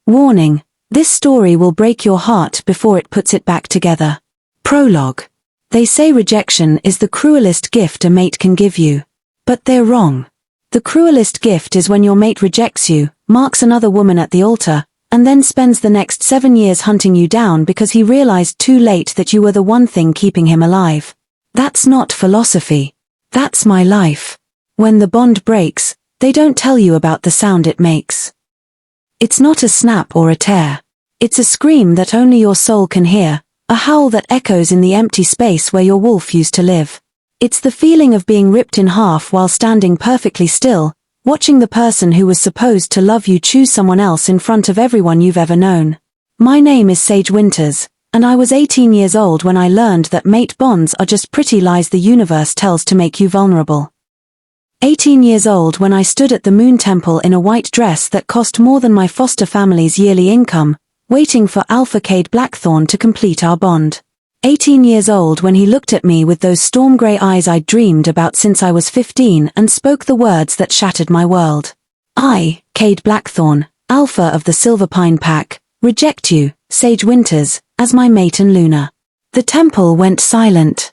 Warning: this story will break your heart before it puts it back together. Prologue. They say rejection is the cruelest gift a mate can give you. But they're wrong. The cruelest gift is when your mate rejects you, marks another woman at the altar, and then spends the next 7 years hunting you down because he realized too late that you were the one thing keeping him alive. That's not philosophy. That's my life. When the bond breaks, they don't tell you about the sound it makes. It's not a snap or a tear. It's a scream that only your soul can hear, a howl that echoes in the empty space where your wolf used to live. It's the feeling of being ripped in half while standing perfectly still, watching the person who was supposed to love you choose someone else in front of everyone you've ever known. My name is Sage Winters, and I was 18 years old when I learned that mate bonds are just pretty lies the universe tells to make you vulnerable. 18 years old when I stood at the Moon Temple in a white dress that cost more than my foster family's yearly income, waiting for Alpha Cade Blackthorn to complete our bond. 18 years old when he looked at me with those storm grey eyes I'd dreamed about since I was 15 and spoke the words that shattered my world. I, Cade Blackthorn, Alpha of the Silverpine Pack, reject you, Sage Winters, as my mate and Luna. The temple went silent.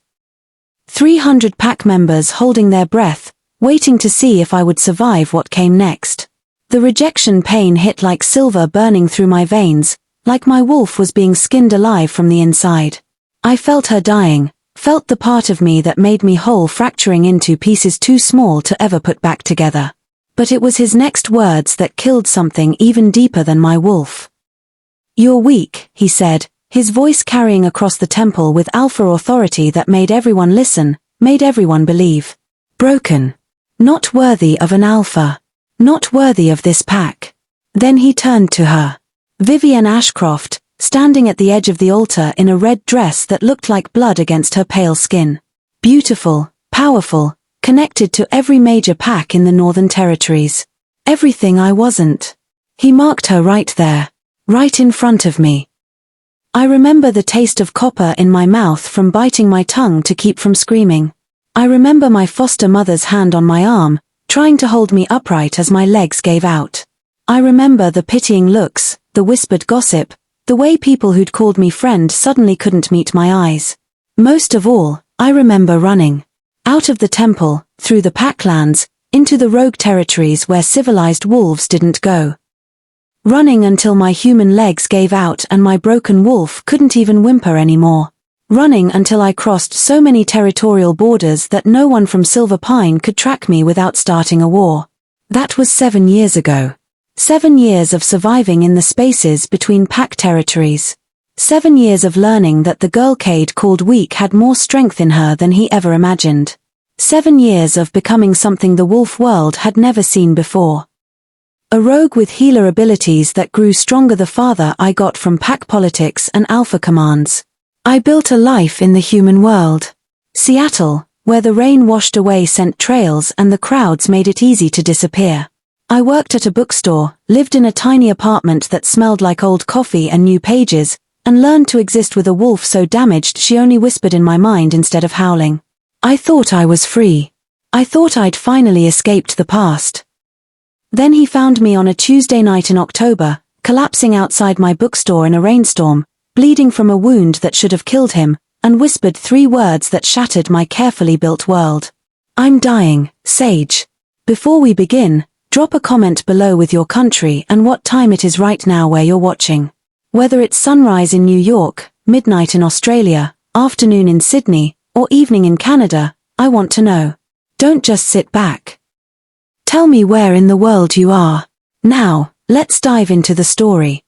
300 pack members holding their breath, waiting to see if I would survive what came next. The rejection pain hit like silver burning through my veins, like my wolf was being skinned alive from the inside. I felt her dying, felt the part of me that made me whole fracturing into pieces too small to ever put back together. But it was his next words that killed something even deeper than my wolf. "You're weak," he said, his voice carrying across the temple with alpha authority that made everyone listen, made everyone believe. "Broken. Not worthy of an alpha. Not worthy of this pack." Then he turned to her. Vivienne Ashcroft, standing at the edge of the altar in a red dress that looked like blood against her pale skin. Beautiful, powerful, connected to every major pack in the Northern Territories. Everything I wasn't. He marked her right there, right in front of me. I remember the taste of copper in my mouth from biting my tongue to keep from screaming. I remember my foster mother's hand on my arm, trying to hold me upright as my legs gave out. I remember the pitying looks, the whispered gossip, the way people who'd called me friend suddenly couldn't meet my eyes. Most of all, I remember running. Out of the temple, through the packlands, into the rogue territories where civilized wolves didn't go. Running until my human legs gave out and my broken wolf couldn't even whimper anymore. Running until I crossed so many territorial borders that no one from Silverpine could track me without starting a war. That was 7 years ago. 7 years of surviving in the spaces between pack territories. 7 years of learning that the girl Cade called weak had more strength in her than he ever imagined. 7 years of becoming something the wolf world had never seen before. A rogue with healer abilities that grew stronger the farther I got from pack politics and alpha commands. I built a life in the human world. Seattle, where the rain washed away scent trails and the crowds made it easy to disappear. I worked at a bookstore, lived in a tiny apartment that smelled like old coffee and new pages, and learned to exist with a wolf so damaged she only whispered in my mind instead of howling. I thought I was free. I thought I'd finally escaped the past. Then he found me on a Tuesday night in October, collapsing outside my bookstore in a rainstorm, bleeding from a wound that should have killed him, and whispered 3 words that shattered my carefully built world. "I'm dying, Sage." Before we begin, drop a comment below with your country and what time it is right now where you're watching. Whether it's sunrise in New York, midnight in Australia, afternoon in Sydney, or evening in Canada, I want to know. Don't just sit back. Tell me where in the world you are. Now, let's dive into the story.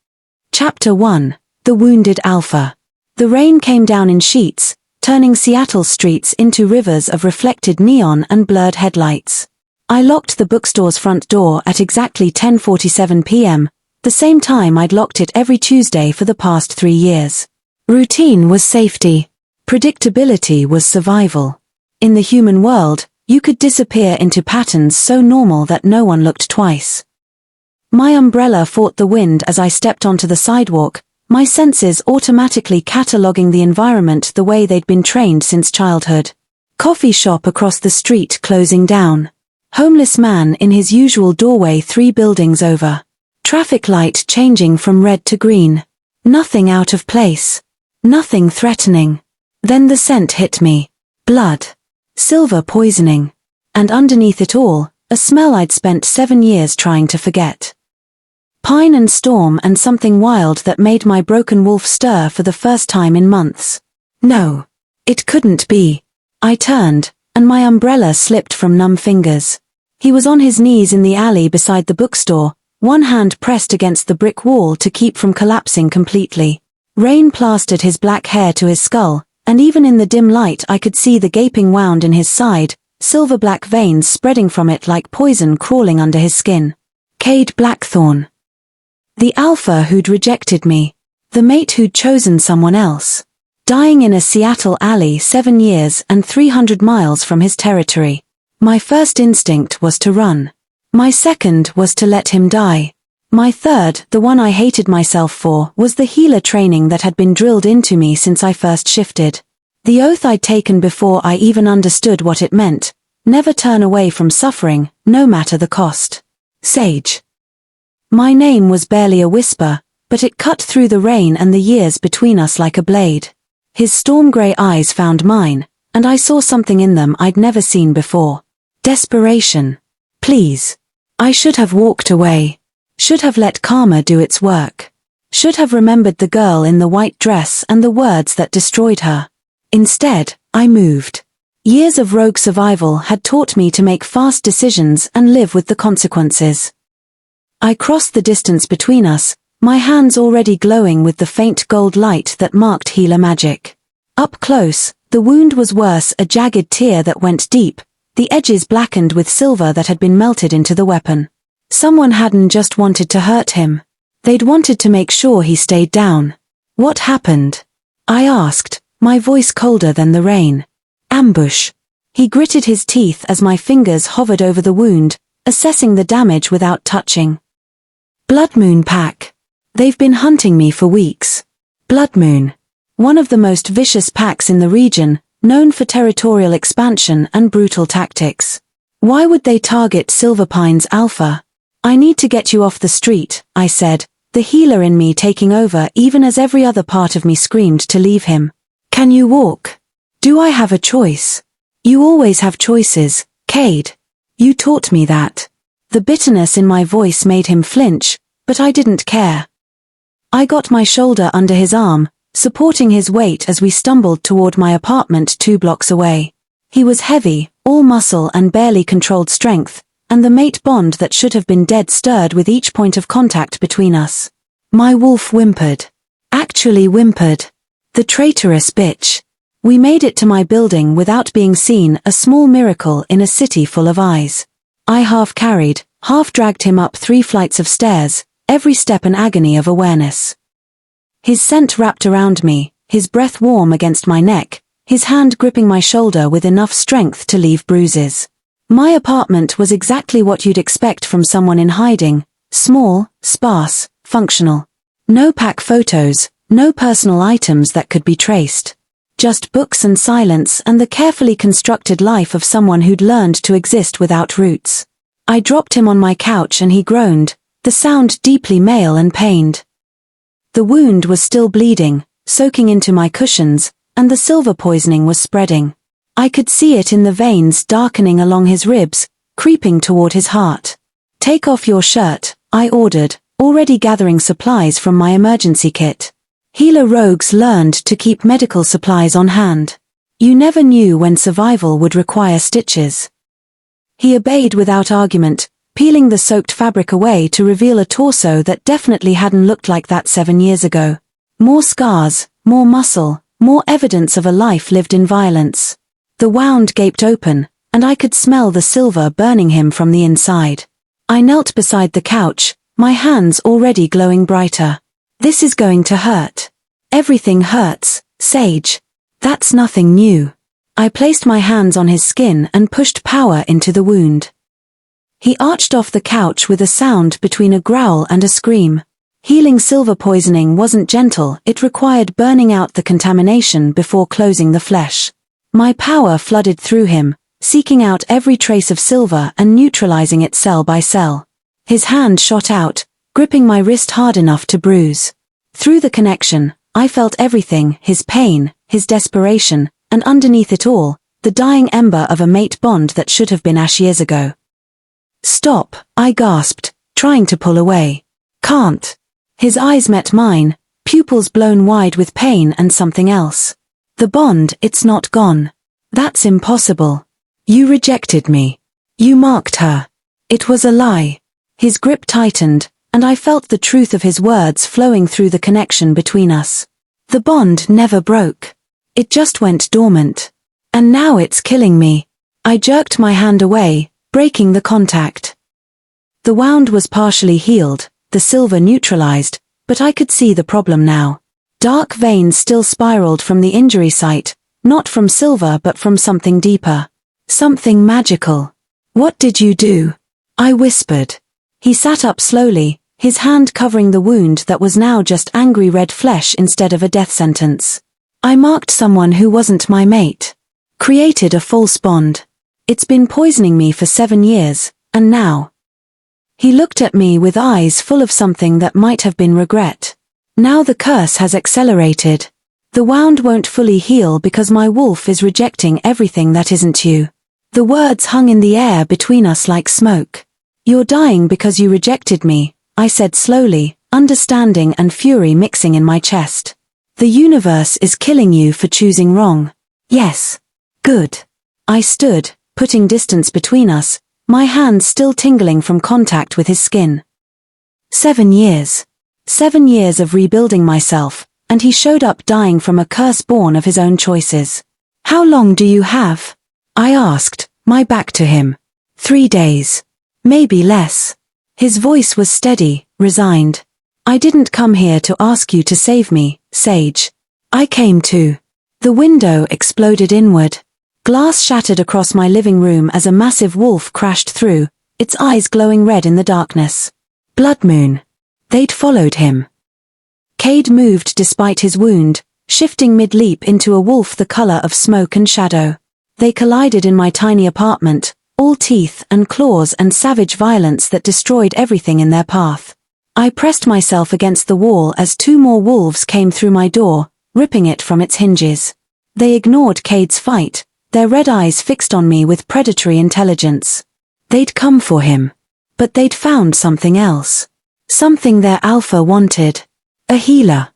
Chapter 1. The Wounded Alpha. The rain came down in sheets, turning Seattle's streets into rivers of reflected neon and blurred headlights. I locked the bookstore's front door at exactly 10:47 p.m., the same time I'd locked it every Tuesday for the past 3 years. Routine was safety. Predictability was survival. In the human world, you could disappear into patterns so normal that no one looked twice. My umbrella fought the wind as I stepped onto the sidewalk, my senses automatically cataloging the environment the way they'd been trained since childhood. Coffee shop across the street closing down. Homeless man in his usual doorway 3 buildings over. traffic light changing from red to green. Nothing out of place. Nothing threatening. Then the scent hit me. Blood. Silver poisoning. And underneath it all, a smell I'd spent 7 years trying to forget. Pine and storm and something wild that made my broken wolf stir for the first time in months. No. It couldn't be. I turned, and my umbrella slipped from numb fingers. He was on his knees in the alley beside the bookstore, one hand pressed against the brick wall to keep from collapsing completely. Rain plastered his black hair to his skull, and even in the dim light I could see the gaping wound in his side, silver-black veins spreading from it like poison crawling under his skin. Cade Blackthorn. The alpha who'd rejected me. The mate who'd chosen someone else. Dying in a Seattle alley 7 years and 300 miles from his territory. My first instinct was to run. My second was to let him die. My third, the one I hated myself for, was the healer training that had been drilled into me since I first shifted. The oath I'd taken before I even understood what it meant. Never turn away from suffering, no matter the cost. Sage. My name was barely a whisper, but it cut through the rain and the years between us like a blade. His storm-grey eyes found mine, and I saw something in them I'd never seen before. Desperation. Please. I should have walked away. Should have let karma do its work. Should have remembered the girl in the white dress and the words that destroyed her. Instead, I moved. Years of rogue survival had taught me to make fast decisions and live with the consequences. I crossed the distance between us, my hands already glowing with the faint gold light that marked healer magic. Up close, the wound was worse, a jagged tear that went deep, the edges blackened with silver that had been melted into the weapon. Someone hadn't just wanted to hurt him. They'd wanted to make sure he stayed down. What happened? I asked, my voice colder than the rain. Ambush. He gritted his teeth as my fingers hovered over the wound, assessing the damage without touching. Bloodmoon Pack. They've been hunting me for weeks. Bloodmoon. One of the most vicious packs in the region, known for territorial expansion and brutal tactics. Why would they target Silverpine's alpha? I need to get you off the street, I said, the healer in me taking over even as every other part of me screamed to leave him. Can you walk? Do I have a choice? You always have choices, Cade. You taught me that. The bitterness in my voice made him flinch, but I didn't care. I got my shoulder under his arm, supporting his weight as we stumbled toward my apartment 2 blocks away. He was heavy, all muscle and barely controlled strength, and the mate bond that should have been dead stirred with each point of contact between us. My wolf whimpered. Actually whimpered. The traitorous bitch. We made it to my building without being seen, a small miracle in a city full of eyes. I half carried, half dragged him up 3 flights of stairs, every step an agony of awareness. His scent wrapped around me, his breath warm against my neck, his hand gripping my shoulder with enough strength to leave bruises. My apartment was exactly what you'd expect from someone in hiding, small, sparse, functional. No pack photos, no personal items that could be traced. Just books and silence and the carefully constructed life of someone who'd learned to exist without roots. I dropped him on my couch and he groaned, the sound deeply male and pained. The wound was still bleeding, soaking into my cushions, and the silver poisoning was spreading. I could see it in the veins darkening along his ribs, creeping toward his heart. Take off your shirt, I ordered, already gathering supplies from my emergency kit. Healer rogues learned to keep medical supplies on hand. You never knew when survival would require stitches. He obeyed without argument, peeling the soaked fabric away to reveal a torso that definitely hadn't looked like that 7 years ago. More scars, more muscle, more evidence of a life lived in violence. The wound gaped open, and I could smell the silver burning him from the inside. I knelt beside the couch, my hands already glowing brighter. This is going to hurt. Everything hurts, Sage. That's nothing new. I placed my hands on his skin and pushed power into the wound. He arched off the couch with a sound between a growl and a scream. Healing silver poisoning wasn't gentle, it required burning out the contamination before closing the flesh. My power flooded through him, seeking out every trace of silver and neutralizing it cell by cell. His hand shot out, gripping my wrist hard enough to bruise. Through the connection, I felt everything, his pain, his desperation, and underneath it all, the dying ember of a mate bond that should have been ash years ago. "Stop," I gasped, trying to pull away. "Can't." His eyes met mine, pupils blown wide with pain and something else. "The bond, it's not gone. That's impossible. You rejected me. You marked her. It was a lie." His grip tightened, and I felt the truth of his words flowing through the connection between us. The bond never broke. It just went dormant. And now it's killing me. I jerked my hand away, breaking the contact. The wound was partially healed, the silver neutralized, but I could see the problem now. Dark veins still spiraled from the injury site, not from silver but from something deeper. Something magical. "What did you do?" I whispered. He sat up slowly, his hand covering the wound that was now just angry red flesh instead of a death sentence. "I marked someone who wasn't my mate. Created a false bond. It's been poisoning me for 7 years, and now." He looked at me with eyes full of something that might have been regret. "Now the curse has accelerated. The wound won't fully heal because my wolf is rejecting everything that isn't you." The words hung in the air between us like smoke. "You're dying because you rejected me," I said slowly, understanding and fury mixing in my chest. "The universe is killing you for choosing wrong." "Yes." "Good." I stood, putting distance between us, my hands still tingling from contact with his skin. 7 years. 7 years of rebuilding myself, and he showed up dying from a curse born of his own choices. "How long do you have?" I asked, my back to him. 3 days. Maybe less. His voice was steady, resigned. "I didn't come here to ask you to save me, Sage. I came to." The window exploded inward. Glass shattered across my living room as a massive wolf crashed through, its eyes glowing red in the darkness. Blood Moon. They'd followed him. Cade moved despite his wound, shifting mid-leap into a wolf the color of smoke and shadow. They collided in my tiny apartment, all teeth and claws and savage violence that destroyed everything in their path. I pressed myself against the wall as 2 more wolves came through my door, ripping it from its hinges. They ignored Cade's fight, their red eyes fixed on me with predatory intelligence. They'd come for him. But they'd found something else. Something their alpha wanted. A healer.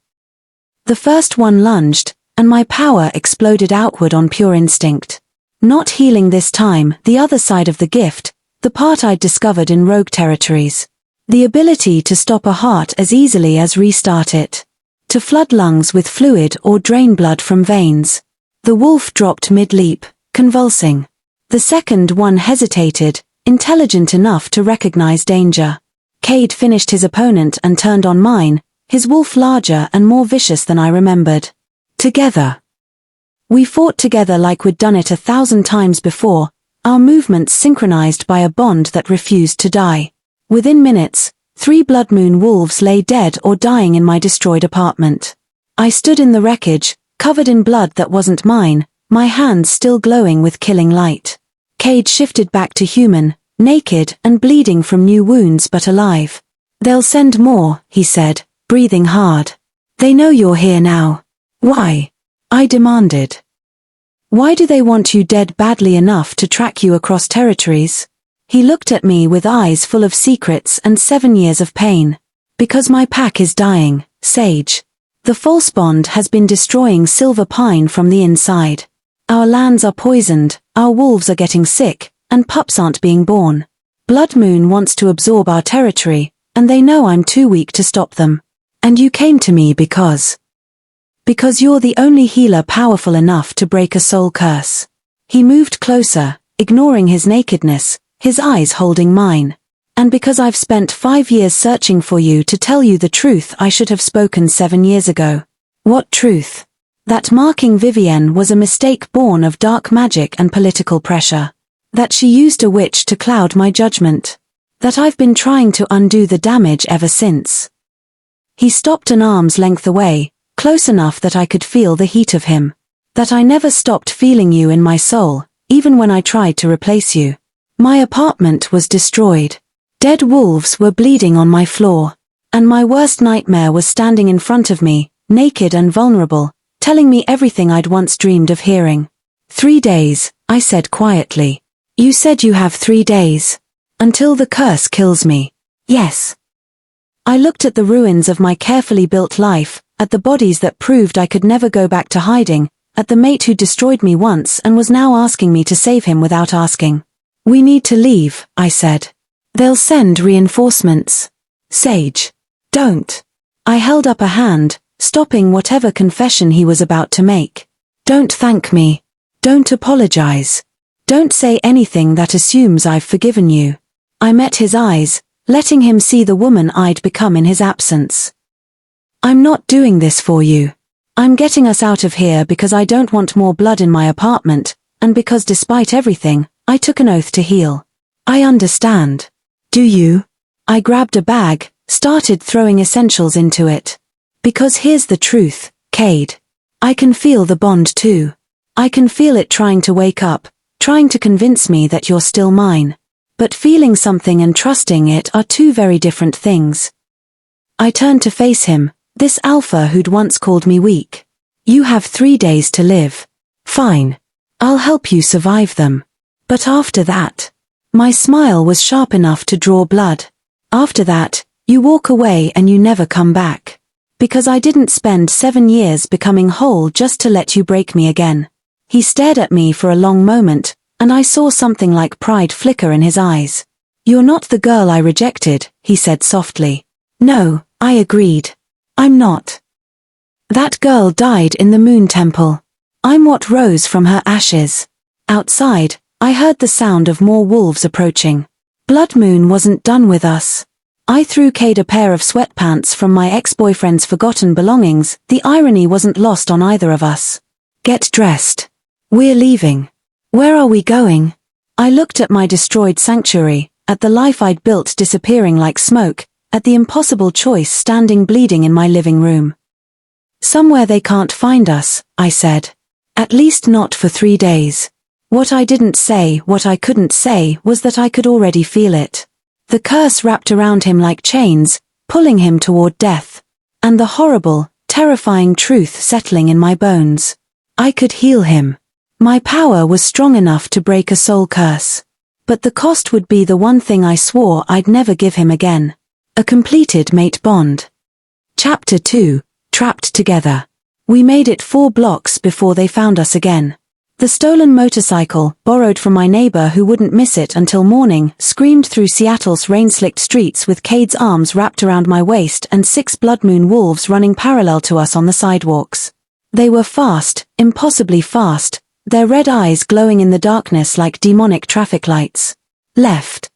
The first one lunged, and my power exploded outward on pure instinct. Not healing this time, the other side of the gift, the part I'd discovered in rogue territories. The ability to stop a heart as easily as restart it. To flood lungs with fluid or drain blood from veins. The wolf dropped mid-leap, convulsing. The second one hesitated, intelligent enough to recognize danger. Cade finished his opponent and turned on mine, his wolf larger and more vicious than I remembered. Together. We fought together like we'd done it 1,000 times before, our movements synchronized by a bond that refused to die. Within minutes, 3 Blood Moon wolves lay dead or dying in my destroyed apartment. I stood in the wreckage, covered in blood that wasn't mine, my hands still glowing with killing light. Cade shifted back to human, naked and bleeding from new wounds but alive. "They'll send more," he said, breathing hard. "They know you're here now." "Why?" I demanded. "Why do they want you dead badly enough to track you across territories?" He looked at me with eyes full of secrets and 7 years of pain. "Because my pack is dying, Sage. The false bond has been destroying Silver Pine from the inside. Our lands are poisoned, our wolves are getting sick, and pups aren't being born. Blood Moon wants to absorb our territory, and they know I'm too weak to stop them. And you came to me because you're the only healer powerful enough to break a soul curse." He moved closer, ignoring his nakedness, his eyes holding mine. "And because I've spent 5 years searching for you to tell you the truth I should have spoken 7 years ago." "What truth?" "That marking Vivienne was a mistake born of dark magic and political pressure. That she used a witch to cloud my judgment. That I've been trying to undo the damage ever since." He stopped an arm's length away, close enough that I could feel the heat of him. "That I never stopped feeling you in my soul, even when I tried to replace you. My apartment was destroyed. Dead wolves were bleeding on my floor. And my worst nightmare was standing in front of me, naked and vulnerable, telling me everything I'd once dreamed of hearing. 3 days, I said quietly. You said you have 3 days. Until the curse kills me. Yes. I looked at the ruins of my carefully built life, at the bodies that proved I could never go back to hiding, at the mate who destroyed me once and was now asking me to save him without asking. We need to leave, I said. They'll send reinforcements. Sage. Don't. I held up a hand, stopping whatever confession he was about to make. Don't thank me. Don't apologize. Don't say anything that assumes I've forgiven you. I met his eyes, letting him see the woman I'd become in his absence. I'm not doing this for you. I'm getting us out of here because I don't want more blood in my apartment, and because despite everything, I took an oath to heal. I understand. Do you? I grabbed a bag, started throwing essentials into it. Because here's the truth, Cade. I can feel the bond too. I can feel it trying to wake up, trying to convince me that you're still mine. But feeling something and trusting it are two very different things. I turned to face him, this alpha who'd once called me weak. You have 3 days to live. Fine. I'll help you survive them. But after that, my smile was sharp enough to draw blood. After that, you walk away and you never come back. Because I didn't spend 7 years becoming whole just to let you break me again. He stared at me for a long moment, and I saw something like pride flicker in his eyes. You're not the girl I rejected, he said softly. No, I agreed. I'm not. That girl died in the Moon Temple. I'm what rose from her ashes. Outside, I heard the sound of more wolves approaching. Blood Moon wasn't done with us. I threw Cade a pair of sweatpants from my ex-boyfriend's forgotten belongings. The irony wasn't lost on either of us. Get dressed. We're leaving. Where are we going? I looked at my destroyed sanctuary, at the life I'd built disappearing like smoke, at the impossible choice standing bleeding in my living room. Somewhere they can't find us, I said. At least not for 3 days. What I didn't say, what I couldn't say, was that I could already feel it. The curse wrapped around him like chains, pulling him toward death. And the horrible, terrifying truth settling in my bones. I could heal him. My power was strong enough to break a soul curse. But the cost would be the one thing I swore I'd never give him again. A completed mate bond. Chapter 2, Trapped Together. We made it 4 blocks before they found us again. The stolen motorcycle, borrowed from my neighbor who wouldn't miss it until morning, screamed through Seattle's rain-slicked streets with Cade's arms wrapped around my waist and 6 Blood Moon wolves running parallel to us on the sidewalks. They were fast, impossibly fast, their red eyes glowing in the darkness like demonic traffic lights. Left.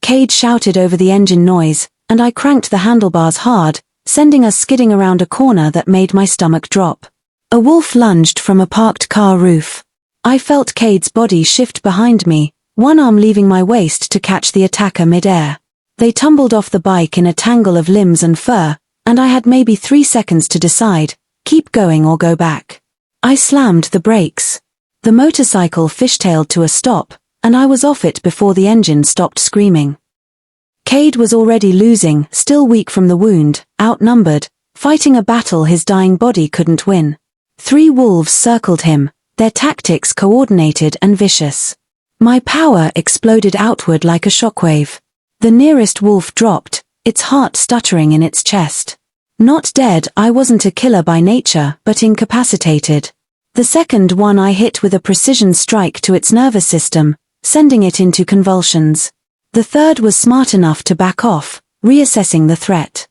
Cade shouted over the engine noise, and I cranked the handlebars hard, sending us skidding around a corner that made my stomach drop. A wolf lunged from a parked car roof. I felt Cade's body shift behind me, one arm leaving my waist to catch the attacker mid-air. They tumbled off the bike in a tangle of limbs and fur, and I had maybe 3 seconds to decide, keep going or go back. I slammed the brakes. The motorcycle fishtailed to a stop, and I was off it before the engine stopped screaming. Cade was already losing, still weak from the wound, outnumbered, fighting a battle his dying body couldn't win. 3 wolves circled him, their tactics coordinated and vicious. My power exploded outward like a shockwave. The nearest wolf dropped, its heart stuttering in its chest. Not dead, I wasn't a killer by nature, but incapacitated. The second one I hit with a precision strike to its nervous system, sending it into convulsions. The third was smart enough to back off, reassessing the threat.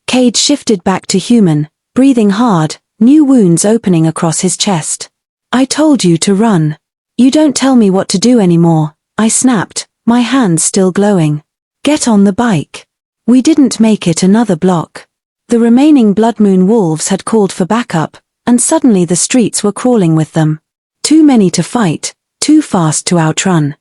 Cade shifted back to human, breathing hard, new wounds opening across his chest. I told you to run. You don't tell me what to do anymore, I snapped, my hands still glowing. Get on the bike. We didn't make it another block. The remaining Blood Moon wolves had called for backup, and suddenly the streets were crawling with them. Too many to fight, too fast to outrun.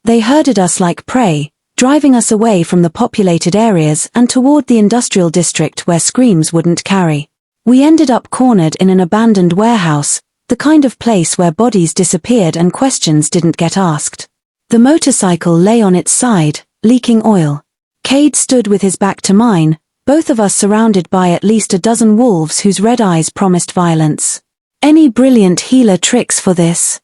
They herded us like prey, driving us away from the populated areas and toward the industrial district where screams wouldn't carry. We ended up cornered in an abandoned warehouse, the kind of place where bodies disappeared and questions didn't get asked. The motorcycle lay on its side, leaking oil. Cade stood with his back to mine, both of us surrounded by at least a dozen wolves whose red eyes promised violence. "Any brilliant healer tricks for this?"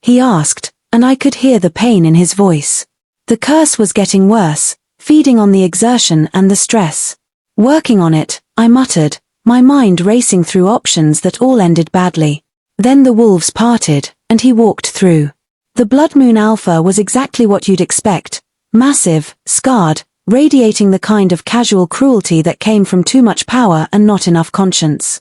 he asked, and I could hear the pain in his voice. The curse was getting worse, feeding on the exertion and the stress. "Working on it," I muttered, my mind racing through options that all ended badly. Then the wolves parted, and he walked through. The Blood Moon Alpha was exactly what you'd expect. Massive, scarred, radiating the kind of casual cruelty that came from too much power and not enough conscience.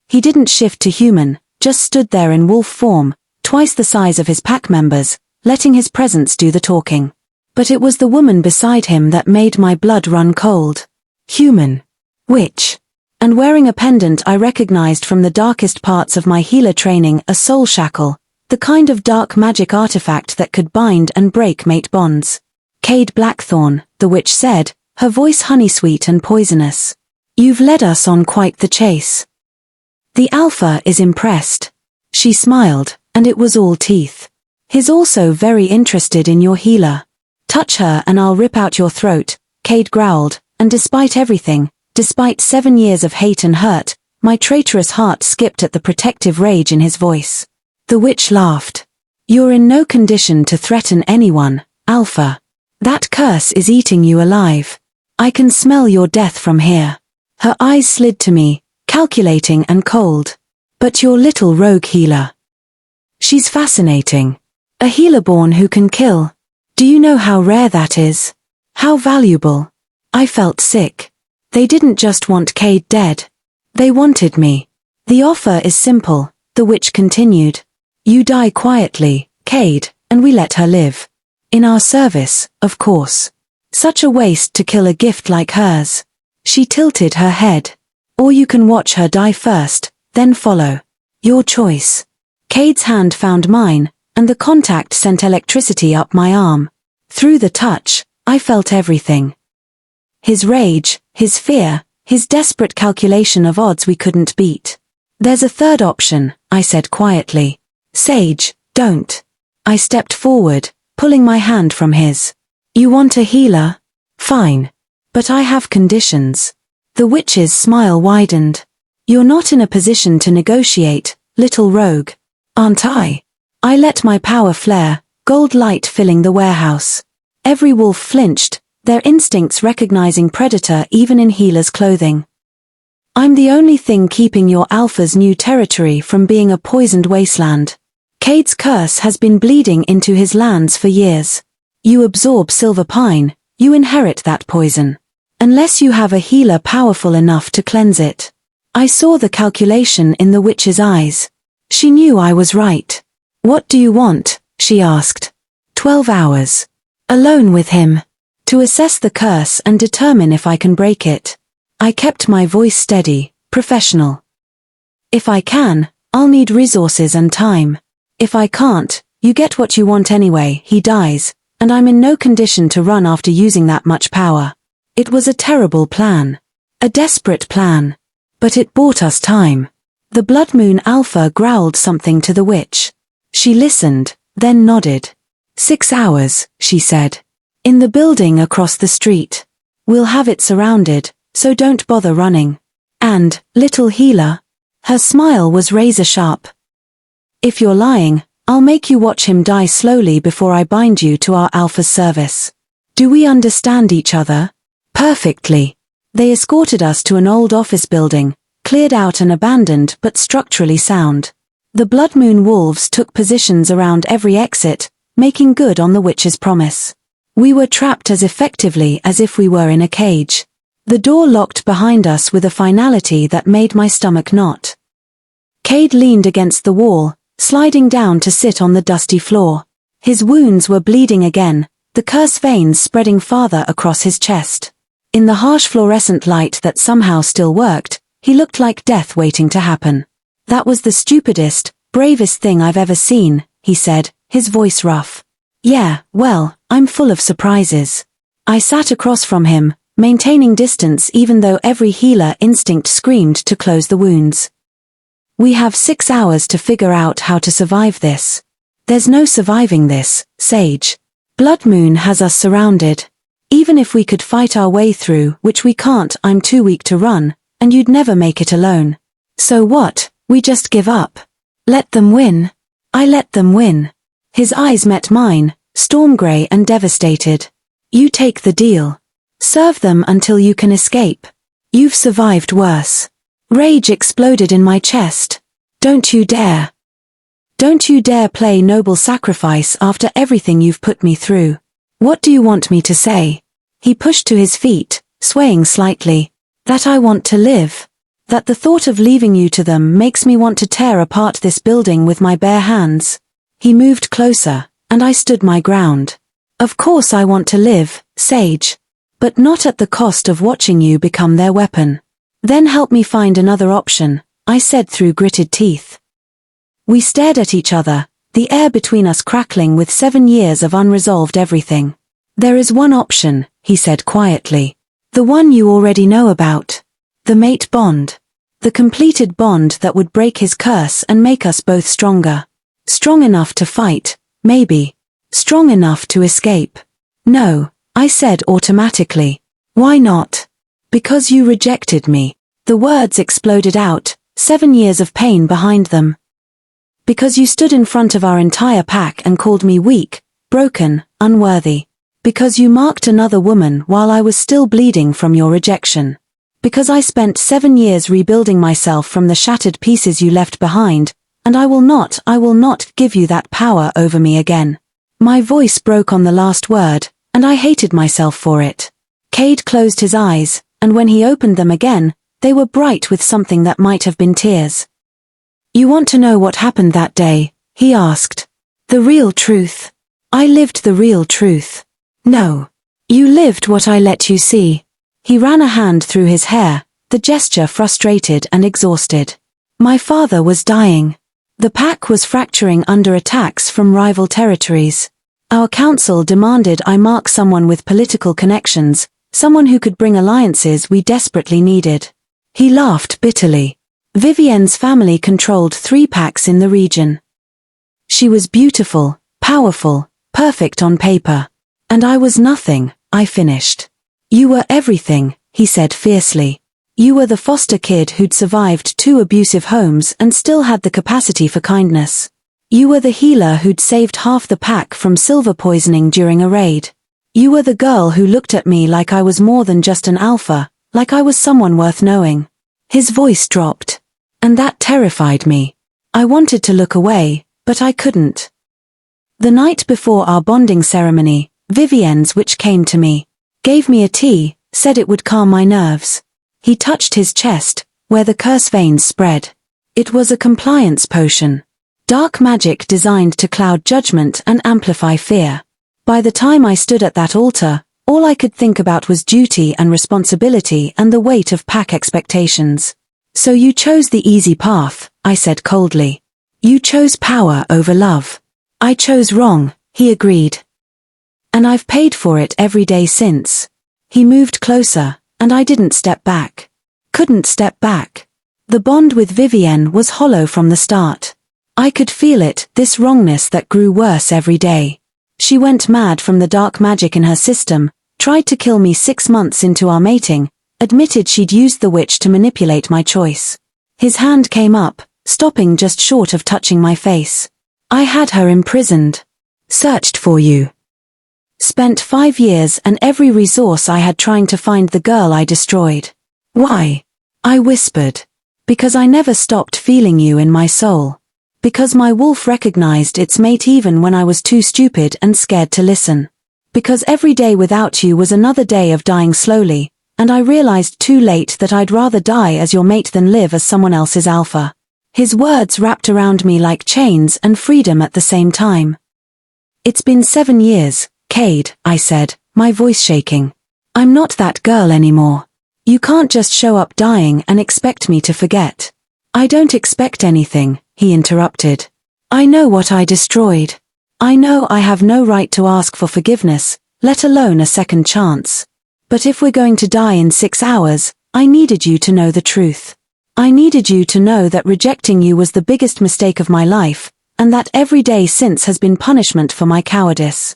He didn't shift to human, just stood there in wolf form, twice the size of his pack members, letting his presence do the talking. But it was the woman beside him that made my blood run cold. Human. Witch. And wearing a pendant I recognized from the darkest parts of my healer training, a soul shackle, the kind of dark magic artifact that could bind and break mate bonds. "Cade Blackthorn," the witch said, her voice honey-sweet and poisonous. "You've led us on quite the chase." The Alpha is impressed. She smiled, and it was all teeth. "He's also very interested in your healer. Touch her and I'll rip out your throat," Cade growled, and despite everything, despite 7 years of hate and hurt, my traitorous heart skipped at the protective rage in his voice. The witch laughed. "You're in no condition to threaten anyone, Alpha. That curse is eating you alive. I can smell your death from here." Her eyes slid to me, calculating and cold. "But your little rogue healer. She's fascinating. A healer born who can kill. Do you know how rare that is? How valuable?" I felt sick. They didn't just want Cade dead. They wanted me. "The offer is simple," the witch continued. "You die quietly, Cade, and we let her live. In our service, of course. Such a waste to kill a gift like hers." She tilted her head. "Or you can watch her die first, then follow. Your choice." Cade's hand found mine, and the contact sent electricity up my arm. Through the touch, I felt everything. His rage, his fear, his desperate calculation of odds we couldn't beat. "There's a third option," I said quietly. "Sage, don't." I stepped forward, pulling my hand from his. "You want a healer? Fine. But I have conditions." The witch's smile widened. "You're not in a position to negotiate, little rogue. Aren't I?" I let my power flare, gold light filling the warehouse. Every wolf flinched, their instincts recognizing predator even in healer's clothing. "I'm the only thing keeping your Alpha's new territory from being a poisoned wasteland. Cade's curse has been bleeding into his lands for years. You absorb silver pine, you inherit that poison. Unless you have a healer powerful enough to cleanse it." I saw the calculation in the witch's eyes. She knew I was right. "What do you want?" she asked. 12 hours. Alone with him. To assess the curse and determine if I can break it. I kept my voice steady, professional. "If I can, I'll need resources and time. If I can't, you get what you want anyway." He dies, and I'm in no condition to run after using that much power. It was a terrible plan. A desperate plan. But it bought us time. The Blood Moon Alpha growled something to the witch. She listened, then nodded. 6 hours, she said. "In the building across the street. We'll have it surrounded, so don't bother running. And, little healer." Her smile was razor sharp. "If you're lying, I'll make you watch him die slowly before I bind you to our Alpha's service. Do we understand each other?" Perfectly. They escorted us to an old office building, cleared out and abandoned but structurally sound. The Blood Moon wolves took positions around every exit, making good on the witch's promise. We were trapped as effectively as if we were in a cage. The door locked behind us with a finality that made my stomach knot. Cade leaned against the wall, sliding down to sit on the dusty floor. His wounds were bleeding again, the curse veins spreading farther across his chest. In the harsh fluorescent light that somehow still worked, he looked like death waiting to happen. "That was the stupidest, bravest thing I've ever seen," he said, his voice rough. "Yeah, well, I'm full of surprises." I sat across from him, maintaining distance even though every healer instinct screamed to close the wounds. "We have 6 hours to figure out how to survive this." "There's no surviving this, Sage. Blood Moon has us surrounded." Even if we could fight our way through, which we can't, I'm too weak to run, and you'd never make it alone. So what? We just give up. Let them win. I let them win. His eyes met mine, storm grey and devastated. You take the deal. Serve them until you can escape. You've survived worse. Rage exploded in my chest. Don't you dare. Don't you dare play noble sacrifice after everything you've put me through. What do you want me to say? He pushed to his feet, swaying slightly. That I want to live. That the thought of leaving you to them makes me want to tear apart this building with my bare hands. He moved closer, and I stood my ground. Of course I want to live, Sage. But not at the cost of watching you become their weapon. Then help me find another option, I said through gritted teeth. We stared at each other, the air between us crackling with 7 years of unresolved everything. There is one option, he said quietly. The one you already know about. The mate bond. The completed bond that would break his curse and make us both stronger. Strong enough to fight, maybe. Strong enough to escape. No, I said automatically. Why not? Because you rejected me. The words exploded out, 7 years of pain behind them. Because you stood in front of our entire pack and called me weak, broken, unworthy. Because you marked another woman while I was still bleeding from your rejection. Because I spent 7 years rebuilding myself from the shattered pieces you left behind, and I will not give you that power over me again. My voice broke on the last word, and I hated myself for it. Cade closed his eyes, and when he opened them again, they were bright with something that might have been tears. You want to know what happened that day? He asked. The real truth. I lived the real truth. No. You lived what I let you see. He ran a hand through his hair, the gesture frustrated and exhausted. My father was dying. The pack was fracturing under attacks from rival territories. Our council demanded I mark someone with political connections, someone who could bring alliances we desperately needed. He laughed bitterly. Vivienne's family controlled 3 packs in the region. She was beautiful, powerful, perfect on paper. And I was nothing, I finished. You were everything, he said fiercely. You were the foster kid who'd survived 2 abusive homes and still had the capacity for kindness. You were the healer who'd saved half the pack from silver poisoning during a raid. You were the girl who looked at me like I was more than just an alpha, like I was someone worth knowing. His voice dropped. And that terrified me. I wanted to look away, but I couldn't. The night before our bonding ceremony, Vivienne's witch came to me, gave me a tea, said it would calm my nerves. He touched his chest, where the curse veins spread. It was a compliance potion. Dark magic designed to cloud judgment and amplify fear. By the time I stood at that altar, all I could think about was duty and responsibility and the weight of pack expectations. So you chose the easy path, I said coldly. You chose power over love. I chose wrong, he agreed. And I've paid for it every day since. He moved closer, and I didn't step back. Couldn't step back. The bond with Vivienne was hollow from the start. I could feel it, this wrongness that grew worse every day. She went mad from the dark magic in her system, tried to kill me 6 months into our mating, admitted she'd used the witch to manipulate my choice. His hand came up, stopping just short of touching my face. I had her imprisoned. Searched for you. Spent 5 years and every resource I had trying to find the girl I destroyed. Why? I whispered. Because I never stopped feeling you in my soul. Because my wolf recognized its mate even when I was too stupid and scared to listen. Because every day without you was another day of dying slowly, and I realized too late that I'd rather die as your mate than live as someone else's alpha. His words wrapped around me like chains and freedom at the same time. It's been 7 years, Cade, I said, my voice shaking. I'm not that girl anymore. You can't just show up dying and expect me to forget. I don't expect anything, he interrupted. I know what I destroyed. I know I have no right to ask for forgiveness, let alone a second chance. But if we're going to die in 6 hours, I needed you to know the truth. I needed you to know that rejecting you was the biggest mistake of my life, and that every day since has been punishment for my cowardice.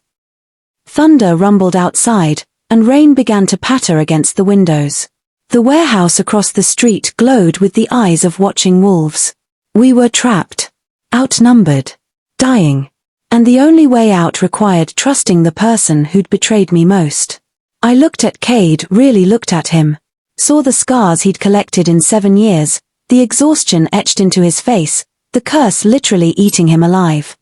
Thunder rumbled outside, and rain began to patter against the windows. The warehouse across the street glowed with the eyes of watching wolves. We were trapped, outnumbered, dying, and the only way out required trusting the person who'd betrayed me most. I looked at Cade, really looked at him, saw the scars he'd collected in 7 years, the exhaustion etched into his face, the curse literally eating him alive.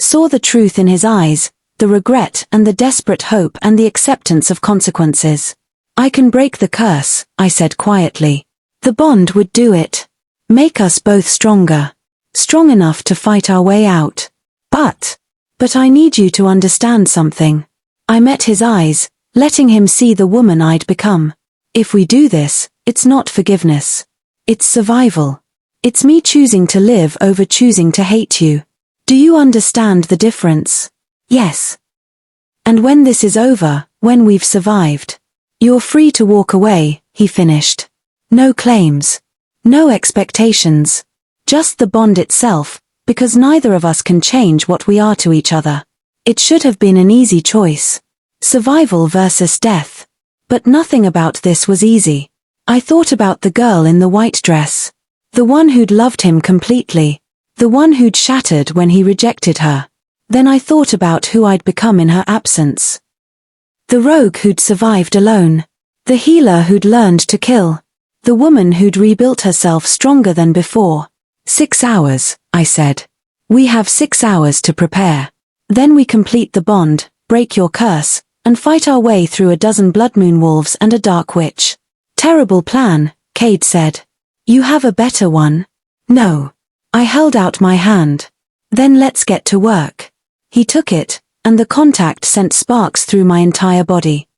Saw the truth in his eyes, the regret and the desperate hope and the acceptance of consequences. I can break the curse, I said quietly. The bond would do it. Make us both stronger. Strong enough to fight our way out. But I need you to understand something. I met his eyes, letting him see the woman I'd become. If we do this, it's not forgiveness. It's survival. It's me choosing to live over choosing to hate you. Do you understand the difference? Yes. And when this is over, when we've survived, you're free to walk away, he finished. No claims. No expectations. Just the bond itself, because neither of us can change what we are to each other. It should have been an easy choice. Survival versus death. But nothing about this was easy. I thought about the girl in the white dress. The one who'd loved him completely. The one who'd shattered when he rejected her. Then I thought about who I'd become in her absence. The rogue who'd survived alone. The healer who'd learned to kill. The woman who'd rebuilt herself stronger than before. 6 hours, I said. We have 6 hours to prepare. Then we complete the bond, break your curse, and fight our way through a dozen blood moon wolves and a dark witch. Terrible plan, Cade said. You have a better one? No. I held out my hand. Then let's get to work. He took it, and the contact sent sparks through my entire body.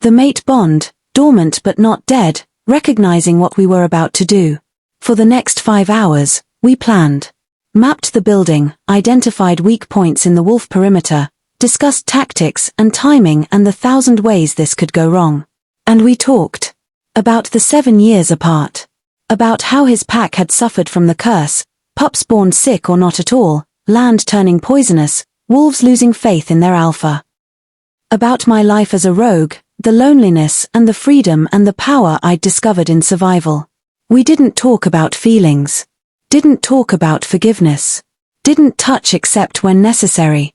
The mate bond, dormant but not dead, recognizing what we were about to do. For the next 5 hours, we planned. Mapped the building, identified weak points in the wolf perimeter, discussed tactics and timing and the 1,000 ways this could go wrong. And we talked. About the 7 years apart. About how his pack had suffered from the curse, pups born sick or not at all, land turning poisonous, wolves losing faith in their alpha. About my life as a rogue, the loneliness and the freedom and the power I'd discovered in survival. We didn't talk about feelings. Didn't talk about forgiveness. Didn't touch except when necessary.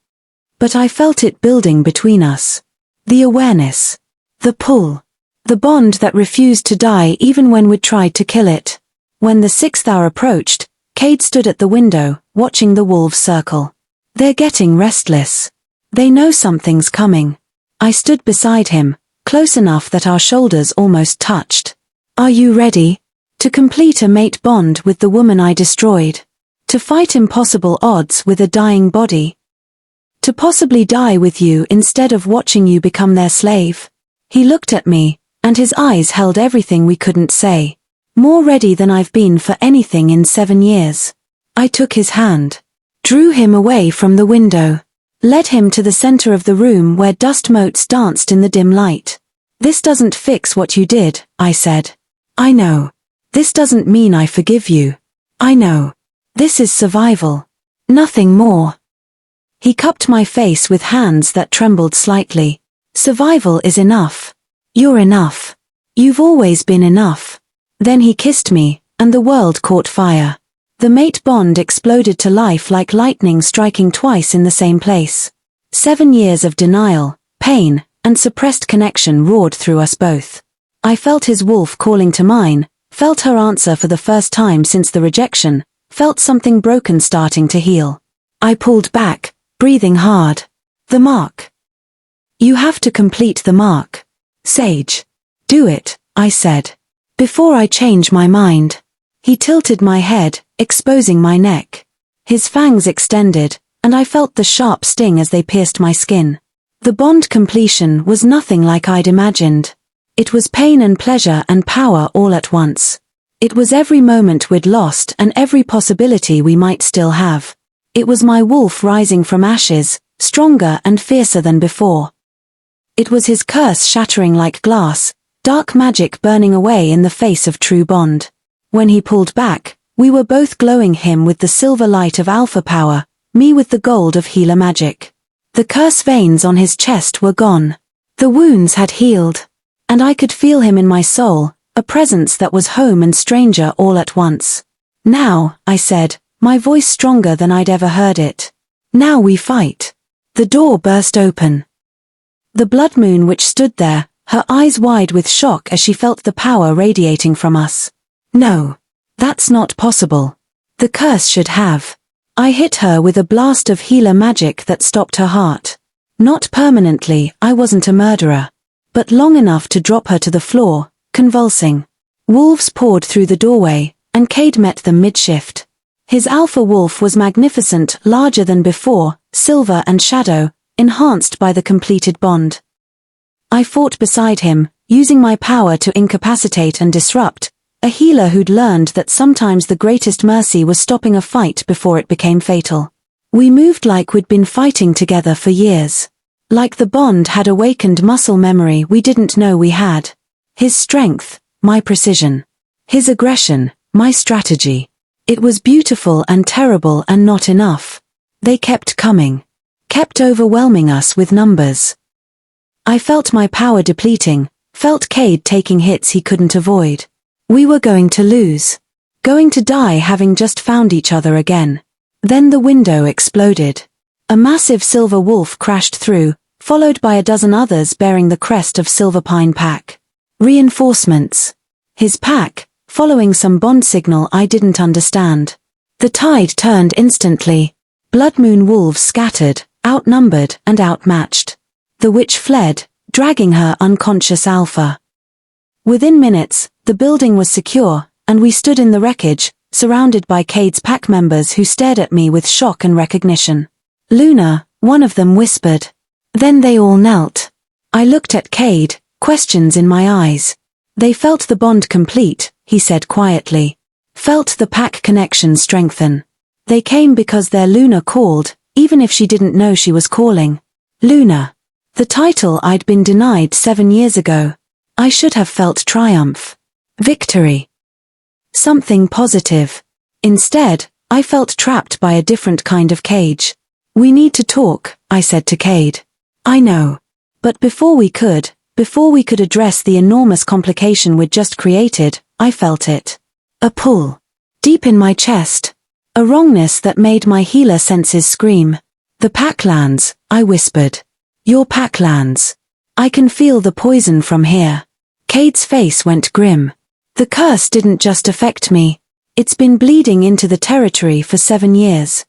But I felt it building between us. The awareness. The pull. The bond that refused to die even when we'd tried to kill it. When the 6th hour approached, Cade stood at the window, watching the wolves circle. They're getting restless. They know something's coming. I stood beside him, close enough that our shoulders almost touched. Are you ready? To complete a mate bond with the woman I destroyed. To fight impossible odds with a dying body. To possibly die with you instead of watching you become their slave. He looked at me, and his eyes held everything we couldn't say. More ready than I've been for anything in 7 years. I took his hand. Drew him away from the window. Led him to the center of the room where dust motes danced in the dim light. This doesn't fix what you did, I said. I know. This doesn't mean I forgive you. I know. This is survival. Nothing more. He cupped my face with hands that trembled slightly. Survival is enough. You're enough. You've always been enough. Then he kissed me, and the world caught fire. The mate bond exploded to life like lightning striking twice in the same place. 7 years of denial, pain, and suppressed connection roared through us both. I felt his wolf calling to mine, felt her answer for the first time since the rejection, felt something broken starting to heal. I pulled back, breathing hard. The mark. You have to complete the mark. Sage. Do it, I said. Before I change my mind. He tilted my head, exposing my neck. His fangs extended, and I felt the sharp sting as they pierced my skin. The bond completion was nothing like I'd imagined. It was pain and pleasure and power all at once. It was every moment we'd lost and every possibility we might still have. It was my wolf rising from ashes, stronger and fiercer than before. It was his curse shattering like glass, dark magic burning away in the face of true bond. When he pulled back, we were both glowing him with the silver light of alpha power, me with the gold of healer magic. The curse veins on his chest were gone. The wounds had healed. And I could feel him in my soul, a presence that was home and stranger all at once. Now, I said, my voice stronger than I'd ever heard it. Now we fight. The door burst open. The blood moon which stood there, her eyes wide with shock as she felt the power radiating from us. No. That's not possible. The curse should have. I hit her with a blast of healer magic that stopped her heart. Not permanently, I wasn't a murderer. But long enough to drop her to the floor, convulsing. Wolves poured through the doorway, and Cade met them mid-shift. His alpha wolf was magnificent, larger than before, silver and shadow, enhanced by the completed bond. I fought beside him, using my power to incapacitate and disrupt, a healer who'd learned that sometimes the greatest mercy was stopping a fight before it became fatal. We moved like we'd been fighting together for years. Like the bond had awakened muscle memory we didn't know we had. His strength, my precision. His aggression, my strategy. It was beautiful and terrible and not enough. They kept coming. Kept overwhelming us with numbers. I felt my power depleting, felt Cade taking hits he couldn't avoid. We were going to lose. Going to die having just found each other again. Then the window exploded. A massive silver wolf crashed through, followed by a dozen others bearing the crest of Silver Pine Pack. Reinforcements. His pack, following some bond signal I didn't understand. The tide turned instantly. Blood Moon wolves scattered, outnumbered and outmatched. The witch fled, dragging her unconscious alpha. Within minutes, the building was secure, and we stood in the wreckage, surrounded by Cade's pack members who stared at me with shock and recognition. Luna, one of them whispered. Then they all knelt. I looked at Cade, questions in my eyes. They felt the bond complete, he said quietly. Felt the pack connection strengthen. They came because their Luna called, even if she didn't know she was calling. Luna. The title I'd been denied 7 years ago. I should have felt triumph. Victory. Something positive. Instead, I felt trapped by a different kind of cage. We need to talk, I said to Cade. I know. But before we could address the enormous complication we'd just created, I felt it. A pull. Deep in my chest. A wrongness that made my healer senses scream. The Packlands, I whispered. Your Packlands. I can feel the poison from here. Cade's face went grim. The curse didn't just affect me. It's been bleeding into the territory for 7 years.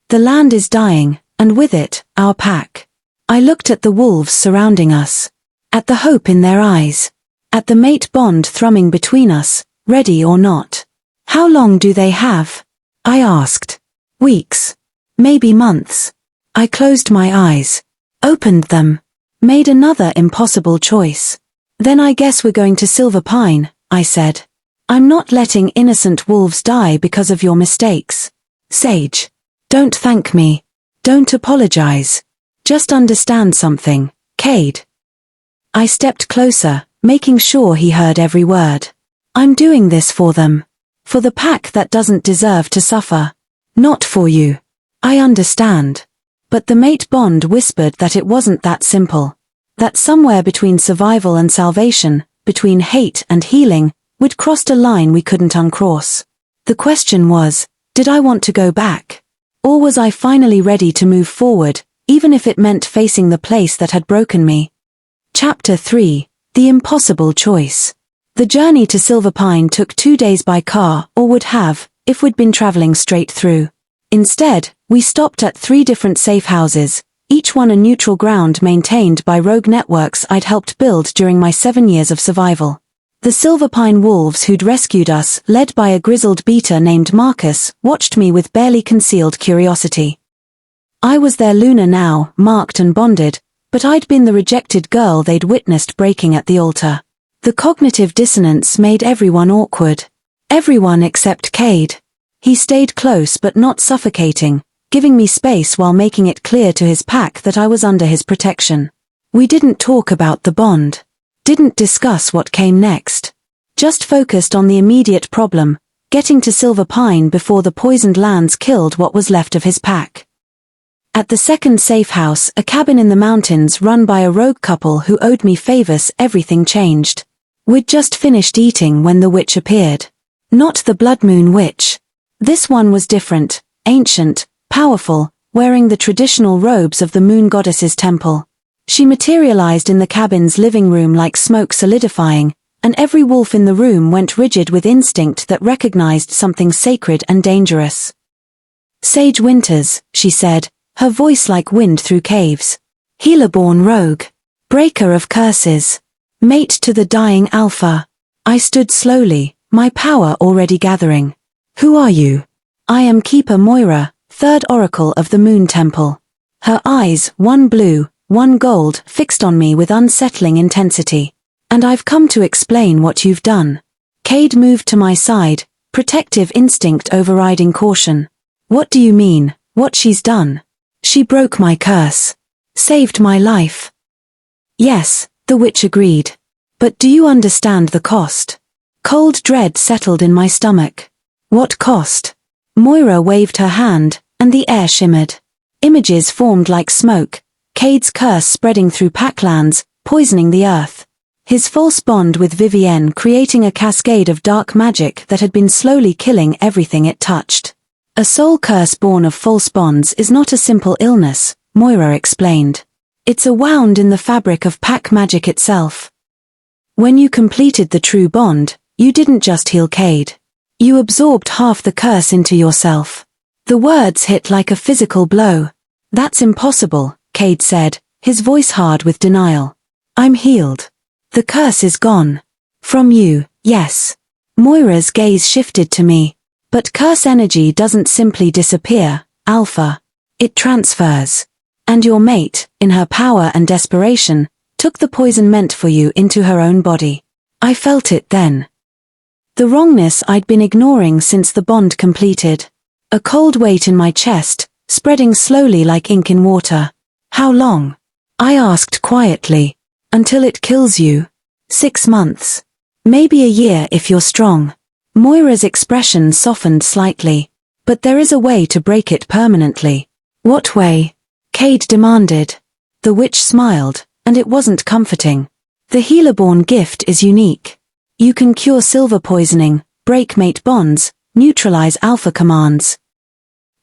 The land is dying, and with it, our pack. I looked at the wolves surrounding us. At the hope in their eyes. At the mate bond thrumming between us, ready or not. How long do they have? I asked. Weeks. Maybe months. I closed my eyes. Opened them. Made another impossible choice. Then I guess we're going to Silver Pine, I said. I'm not letting innocent wolves die because of your mistakes. Sage. Don't thank me. Don't apologize. Just understand something, Cade. I stepped closer, making sure he heard every word. I'm doing this for them. For the pack that doesn't deserve to suffer. Not for you. I understand. But the mate bond whispered that it wasn't that simple. That somewhere between survival and salvation, between hate and healing, we'd crossed a line we couldn't uncross. The question was, did I want to go back? Or was I finally ready to move forward, even if it meant facing the place that had broken me? Chapter 3, The Impossible Choice. The journey to Silver Pine took 2 days by car, or would have, if we'd been traveling straight through. Instead, we stopped at 3 different safe houses, each one a neutral ground maintained by rogue networks I'd helped build during my 7 years of survival. The Silver Pine wolves who'd rescued us, led by a grizzled beater named Marcus, watched me with barely concealed curiosity. I was their Luna now, marked and bonded, but I'd been the rejected girl they'd witnessed breaking at the altar. The cognitive dissonance made everyone awkward. Everyone except Cade. He stayed close but not suffocating, giving me space while making it clear to his pack that I was under his protection. We didn't talk about the bond. Didn't discuss what came next. Just focused on the immediate problem, getting to Silver Pine before the poisoned lands killed what was left of his pack. At the second safe house, a cabin in the mountains run by a rogue couple who owed me favors, everything changed. We'd just finished eating when the witch appeared. Not the Blood Moon Witch. This one was different, ancient, powerful, wearing the traditional robes of the moon goddess's temple. She materialized in the cabin's living room like smoke solidifying, and every wolf in the room went rigid with instinct that recognized something sacred and dangerous. "Sage Winters," she said, her voice like wind through caves. "Healer-born rogue. Breaker of curses. Mate to the dying Alpha." I stood slowly, my power already gathering. "Who are you?" "I am Keeper Moira, third oracle of the Moon Temple." Her eyes, one blue, one gold, fixed on me with unsettling intensity. "And I've come to explain what you've done." Cade moved to my side, protective instinct overriding caution. "What do you mean, what she's done?" "She broke my curse. Saved my life." "Yes," the witch agreed. "But do you understand the cost?" Cold dread settled in my stomach. "What cost?" Moira waved her hand, and the air shimmered. Images formed like smoke, Cade's curse spreading through Packlands, poisoning the earth. His false bond with Vivienne creating a cascade of dark magic that had been slowly killing everything it touched. "A soul curse born of false bonds is not a simple illness," Moira explained. "It's a wound in the fabric of pack magic itself. When you completed the true bond, you didn't just heal Cade. You absorbed half the curse into yourself." The words hit like a physical blow. "That's impossible," Cade said, his voice hard with denial. "I'm healed. The curse is gone. From you, yes." Moira's gaze shifted to me. "But curse energy doesn't simply disappear, Alpha. It transfers. And your mate, in her power and desperation, took the poison meant for you into her own body." I felt it then. The wrongness I'd been ignoring since the bond completed. A cold weight in my chest, spreading slowly like ink in water. "How long?" I asked quietly. "Until it kills you." 6 months. "Maybe a year if you're strong." Moira's expression softened slightly. "But there is a way to break it permanently." "What way?" Cade demanded. The witch smiled, and it wasn't comforting. "The Healer-born gift is unique. You can cure silver poisoning, break mate bonds, neutralize alpha commands.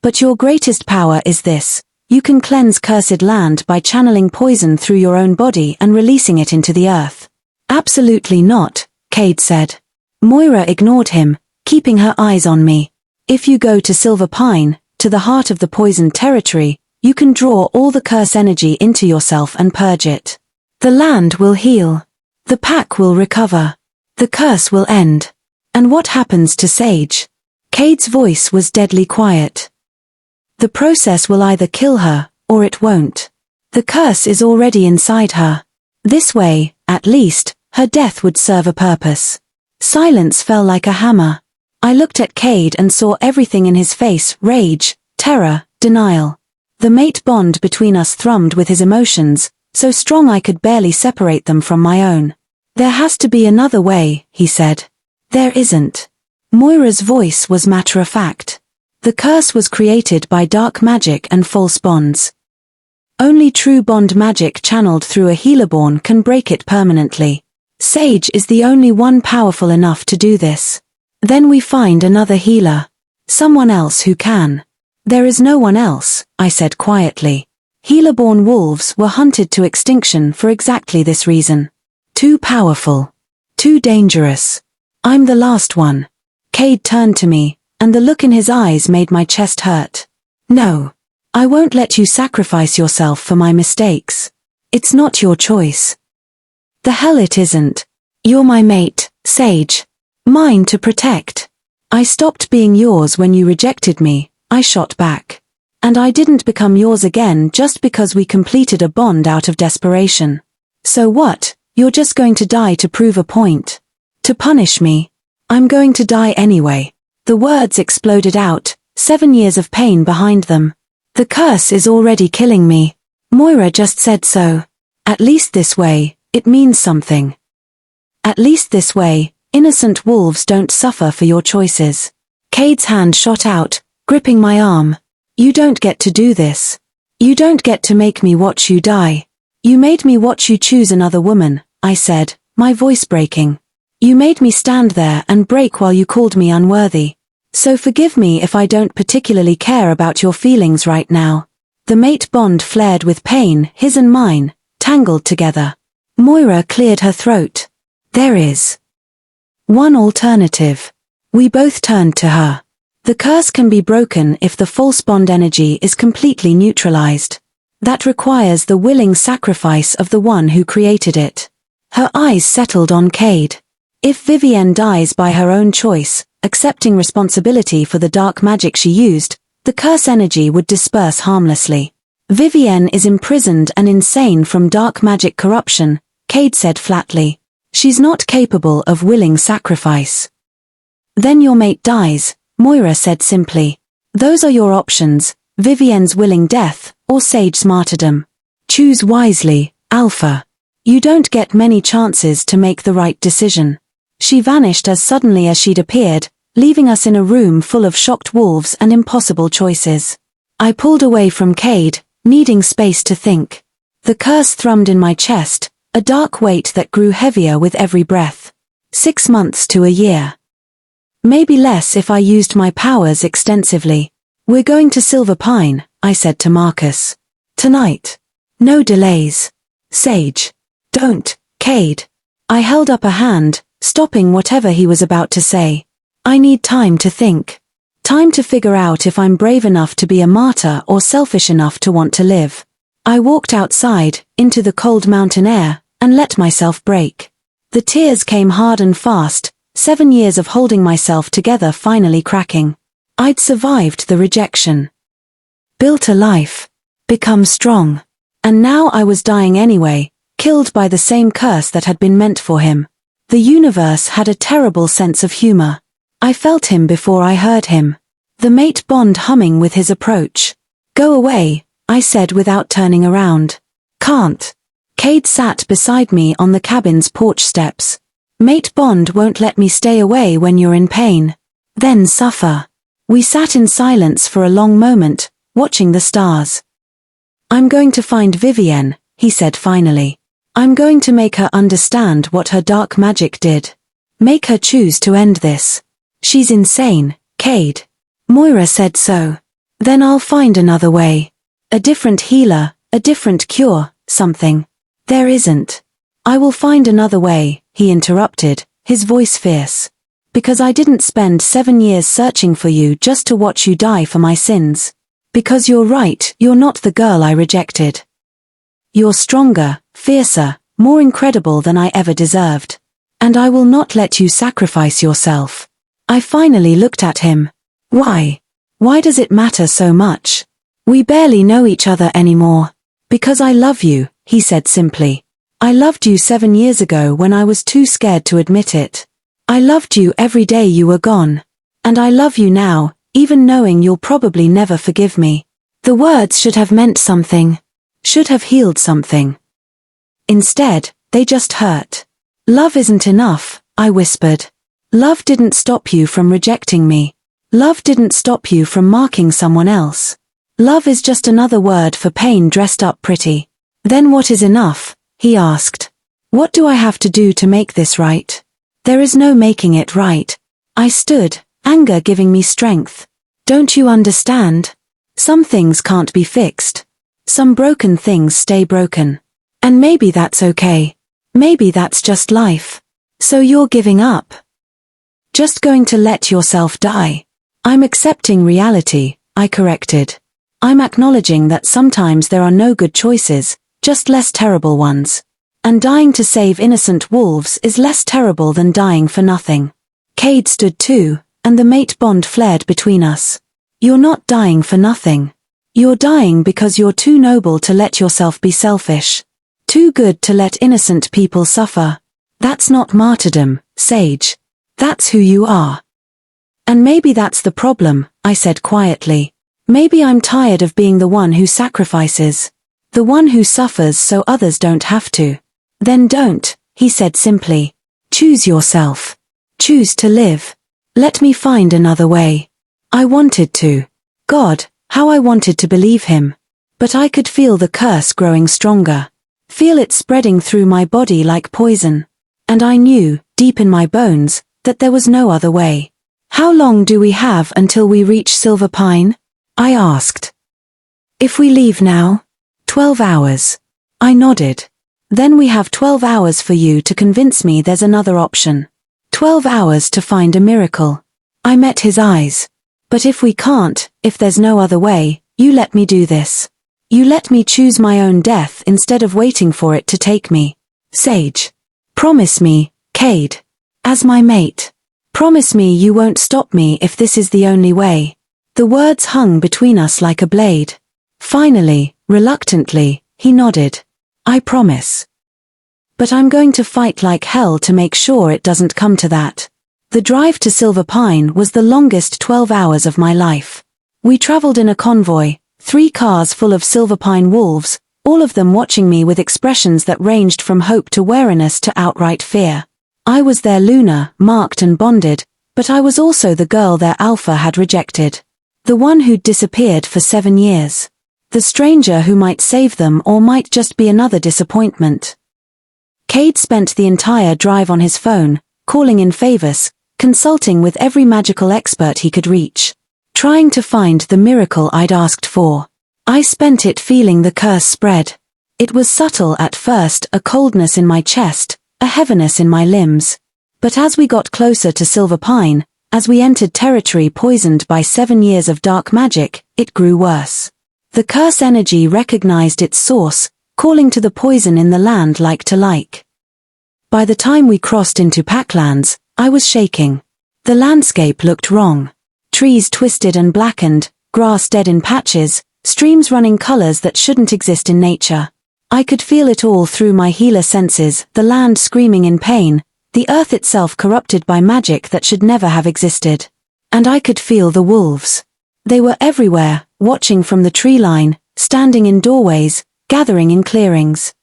But your greatest power is this: you can cleanse cursed land by channeling poison through your own body and releasing it into the earth." "Absolutely not," Cade said. Moira ignored him, keeping her eyes on me. "If you go to Silver Pine, to the heart of the poisoned territory, you can draw all the curse energy into yourself and purge it. The land will heal. The pack will recover. The curse will end." "And what happens to Sage?" Cade's voice was deadly quiet. "The process will either kill her, or it won't. The curse is already inside her. This way, at least, her death would serve a purpose." Silence fell like a hammer. I looked at Cade and saw everything in his face: rage, terror, denial. The mate bond between us thrummed with his emotions, so strong I could barely separate them from my own. "There has to be another way," he said. "There isn't." Moira's voice was matter-of-fact. "The curse was created by dark magic and false bonds. Only true bond magic channeled through a healer-born can break it permanently. Sage is the only one powerful enough to do this. Then we find another healer. Someone else who can." "There is no one else," I said quietly. Healer-born wolves were hunted to extinction for exactly this reason. Too powerful. Too dangerous. I'm the last one. Cade turned to me, and the look in his eyes made my chest hurt. "No. I won't let you sacrifice yourself for my mistakes. It's not your choice." "The hell it isn't. You're my mate, Sage. Mine to protect." "I stopped being yours when you rejected me," I shot back. "And I didn't become yours again just because we completed a bond out of desperation. So what, you're just going to die to prove a point? To punish me? I'm going to die anyway." The words exploded out, 7 years of pain behind them. "The curse is already killing me. Moira just said so. At least this way, it means something. At least this way, innocent wolves don't suffer for your choices." Cade's hand shot out, gripping my arm. "You don't get to do this. You don't get to make me watch you die. You made me watch you choose another woman, I said, my voice breaking. You made me stand there and break while you called me unworthy. So forgive me if I don't particularly care about your feelings right now. The mate bond flared with pain, his and mine, tangled together. Moira cleared her throat. There is one alternative. We both turned to her. The curse can be broken if the false bond energy is completely neutralized. That requires the willing sacrifice of the one who created it. Her eyes settled on Cade. If Vivienne dies by her own choice, accepting responsibility for the dark magic she used, the curse energy would disperse harmlessly. Vivienne is imprisoned and insane from dark magic corruption, Cade said flatly. She's not capable of willing sacrifice. Then your mate dies, Moira said simply. Those are your options, Vivienne's willing death, or Sage's martyrdom. Choose wisely, Alpha. You don't get many chances to make the right decision. She vanished as suddenly as she'd appeared, leaving us in a room full of shocked wolves and impossible choices. I pulled away from Cade, needing space to think. The curse thrummed in my chest, a dark weight that grew heavier with every breath. 6 months to a year. Maybe less if I used my powers extensively. We're going to Silver Pine, I said to Marcus. Tonight. No delays. Sage. Don't, Cade. I held up a hand, stopping whatever he was about to say. I need time to think. Time to figure out if I'm brave enough to be a martyr or selfish enough to want to live. I walked outside, into the cold mountain air, and let myself break. The tears came hard and fast, 7 years of holding myself together finally cracking. I'd survived the rejection. Built a life. Become strong. And now I was dying anyway, killed by the same curse that had been meant for him. The universe had a terrible sense of humor. I felt him before I heard him. The mate bond humming with his approach. Go away, I said without turning around. Can't. Cade sat beside me on the cabin's porch steps. Mate bond won't let me stay away when you're in pain. Then suffer. We sat in silence for a long moment, watching the stars. I'm going to find Vivienne, he said finally. I'm going to make her understand what her dark magic did. Make her choose to end this. She's insane, Cade. Moira said so. Then I'll find another way. A different healer, a different cure, something. There isn't. I will find another way, he interrupted, his voice fierce. Because I didn't spend 7 years searching for you just to watch you die for my sins. Because you're right, you're not the girl I rejected. You're stronger, fiercer, more incredible than I ever deserved. And I will not let you sacrifice yourself. I finally looked at him. Why? Why does it matter so much? We barely know each other anymore. Because I love you, he said simply. I loved you 7 years ago when I was too scared to admit it. I loved you every day you were gone. And I love you now, even knowing you'll probably never forgive me. The words should have meant something. Should have healed something. Instead, they just hurt. Love isn't enough, I whispered. Love didn't stop you from rejecting me. Love didn't stop you from marking someone else. Love is just another word for pain dressed up pretty. Then what is enough? He asked. What do I have to do to make this right? There is no making it right. I stood, anger giving me strength. Don't you understand? Some things can't be fixed. Some broken things stay broken. And maybe that's okay. Maybe that's just life. So you're giving up. Just going to let yourself die. I'm accepting reality, I corrected. I'm acknowledging that sometimes there are no good choices, just less terrible ones. And dying to save innocent wolves is less terrible than dying for nothing. Cade stood too, and the mate bond flared between us. You're not dying for nothing. You're dying because you're too noble to let yourself be selfish. Too good to let innocent people suffer. That's not martyrdom, Sage. That's who you are. And maybe that's the problem, I said quietly. Maybe I'm tired of being the one who sacrifices. The one who suffers so others don't have to. Then don't, he said simply. Choose yourself. Choose to live. Let me find another way. I wanted to. God, how I wanted to believe him. But I could feel the curse growing stronger. Feel it spreading through my body like poison. And I knew, deep in my bones, that there was no other way. How long do we have until we reach Silver Pine? I asked. If we leave now? 12 hours. I nodded. Then we have 12 hours for you to convince me there's another option. 12 hours to find a miracle. I met his eyes. But if we can't, if there's no other way, you let me do this. You let me choose my own death instead of waiting for it to take me. Sage. Promise me, Cade. As my mate. Promise me you won't stop me if this is the only way. The words hung between us like a blade. Finally, reluctantly, he nodded. I promise. But I'm going to fight like hell to make sure it doesn't come to that. The drive to Silver Pine was the longest 12 hours of my life. We traveled in a convoy, 3 cars full of Silver Pine wolves, all of them watching me with expressions that ranged from hope to wariness to outright fear. I was their Luna, marked and bonded, but I was also the girl their alpha had rejected. The one who'd disappeared for 7 years. The stranger who might save them or might just be another disappointment. Cade spent the entire drive on his phone, calling in favors, consulting with every magical expert he could reach, trying to find the miracle I'd asked for. I spent it feeling the curse spread. It was subtle at first, a coldness in my chest, a heaviness in my limbs. But as we got closer to Silver Pine, as we entered territory poisoned by 7 years of dark magic, it grew worse. The curse energy recognized its source, calling to the poison in the land like to like. By the time we crossed into Packlands, I was shaking. The landscape looked wrong. Trees twisted and blackened, grass dead in patches, streams running colors that shouldn't exist in nature. I could feel it all through my healer senses, the land screaming in pain, the earth itself corrupted by magic that should never have existed. And I could feel the wolves. They were everywhere, watching from the tree line, standing in doorways, gathering in clearings.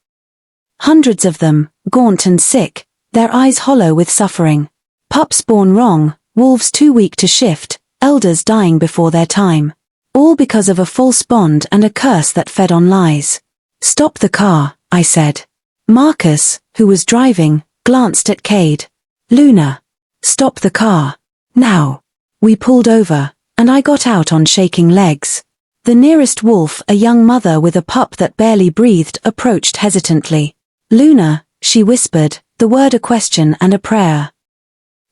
Hundreds of them, gaunt and sick, their eyes hollow with suffering. Pups born wrong, wolves too weak to shift, elders dying before their time. All because of a false bond and a curse that fed on lies. Stop the car, I said. Marcus, who was driving, glanced at Cade. Luna. Stop the car. Now. We pulled over, and I got out on shaking legs. The nearest wolf, a young mother with a pup that barely breathed, approached hesitantly. Luna, she whispered, the word a question and a prayer.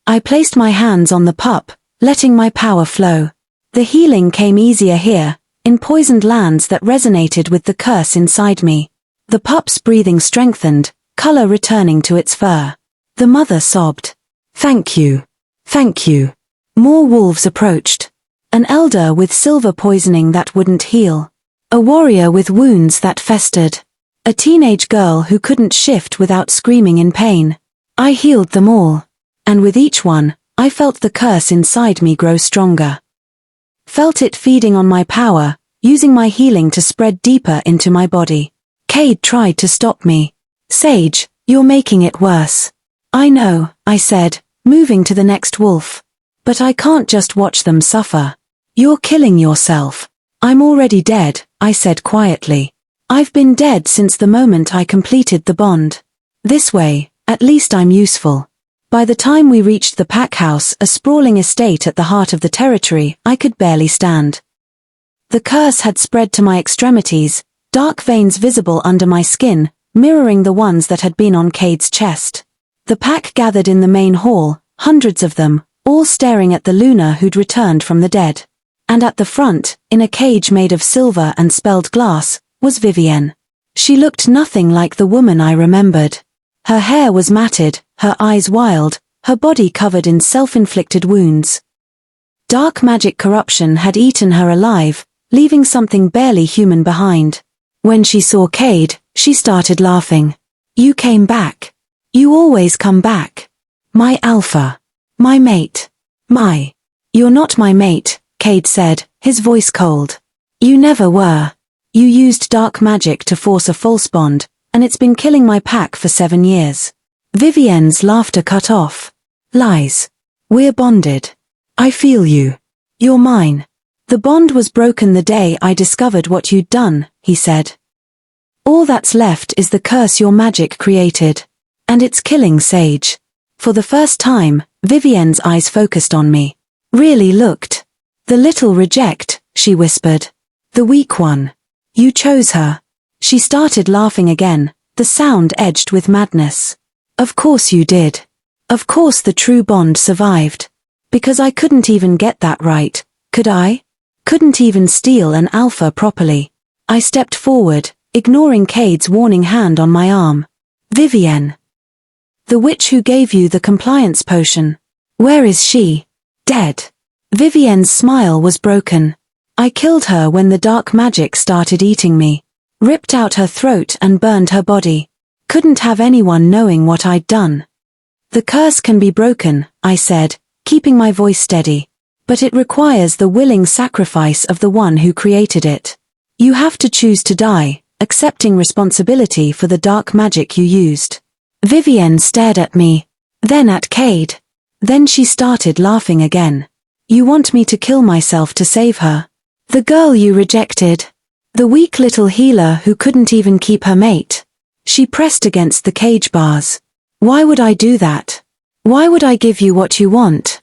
I placed my hands on the pup, letting my power flow. The healing came easier here, in poisoned lands that resonated with the curse inside me. The pup's breathing strengthened, color returning to its fur. The mother sobbed. Thank you. Thank you. More wolves approached. An elder with silver poisoning that wouldn't heal. A warrior with wounds that festered. A teenage girl who couldn't shift without screaming in pain. I healed them all. And with each one, I felt the curse inside me grow stronger. Felt it feeding on my power, using my healing to spread deeper into my body. Cade tried to stop me. Sage, you're making it worse. I know, I said, moving to the next wolf. But I can't just watch them suffer. You're killing yourself. I'm already dead, I said quietly. I've been dead since the moment I completed the bond. This way, at least I'm useful. By the time we reached the pack house, a sprawling estate at the heart of the territory, I could barely stand. The curse had spread to my extremities, dark veins visible under my skin, mirroring the ones that had been on Cade's chest. The pack gathered in the main hall, hundreds of them, all staring at the Luna who'd returned from the dead. And at the front, in a cage made of silver and spelled glass, was Vivienne. She looked nothing like the woman I remembered. Her hair was matted, her eyes wild, her body covered in self-inflicted wounds. Dark magic corruption had eaten her alive, leaving something barely human behind. When she saw Cade, she started laughing. You came back. You always come back. My alpha. My mate. You're not my mate, Cade said, his voice cold. You never were. You used dark magic to force a false bond, and it's been killing my pack for 7 years. Vivienne's laughter cut off. Lies. We're bonded. I feel you. You're mine. The bond was broken the day I discovered what you'd done, he said. All that's left is the curse your magic created. And it's killing Sage. For the first time, Vivienne's eyes focused on me. Really looked. The little reject, she whispered. The weak one. You chose her. She started laughing again, the sound edged with madness. Of course you did. Of course the true bond survived. Because I couldn't even get that right, could I? Couldn't even steal an alpha properly. I stepped forward, ignoring Cade's warning hand on my arm. Vivienne. The witch who gave you the compliance potion. Where is she? Dead. Vivienne's smile was broken. I killed her when the dark magic started eating me. Ripped out her throat and burned her body. Couldn't have anyone knowing what I'd done. The curse can be broken, I said, keeping my voice steady. But it requires the willing sacrifice of the one who created it. You have to choose to die, accepting responsibility for the dark magic you used. Vivienne stared at me, then at Cade. Then she started laughing again. You want me to kill myself to save her? The girl you rejected. The weak little healer who couldn't even keep her mate. She pressed against the cage bars. Why would I do that? Why would I give you what you want?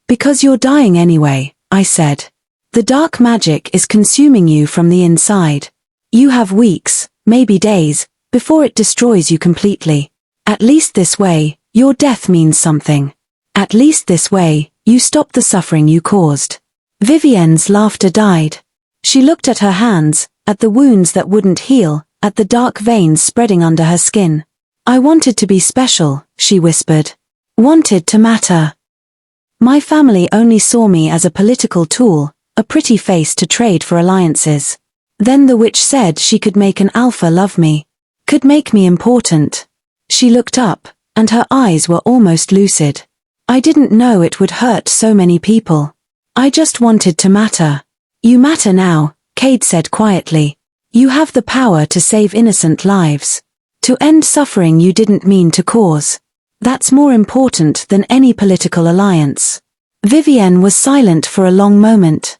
Because you're dying anyway, I said. The dark magic is consuming you from the inside. You have weeks, maybe days, before it destroys you completely. At least this way, your death means something. At least this way, you stop the suffering you caused. Vivienne's laughter died. She looked at her hands, at the wounds that wouldn't heal, at the dark veins spreading under her skin. I wanted to be special, she whispered. Wanted to matter. My family only saw me as a political tool, a pretty face to trade for alliances. Then the witch said she could make an alpha love me. Could make me important. She looked up, and her eyes were almost lucid. I didn't know it would hurt so many people. I just wanted to matter. You matter now, Cade said quietly. You have the power to save innocent lives. To end suffering you didn't mean to cause. That's more important than any political alliance. Vivienne was silent for a long moment.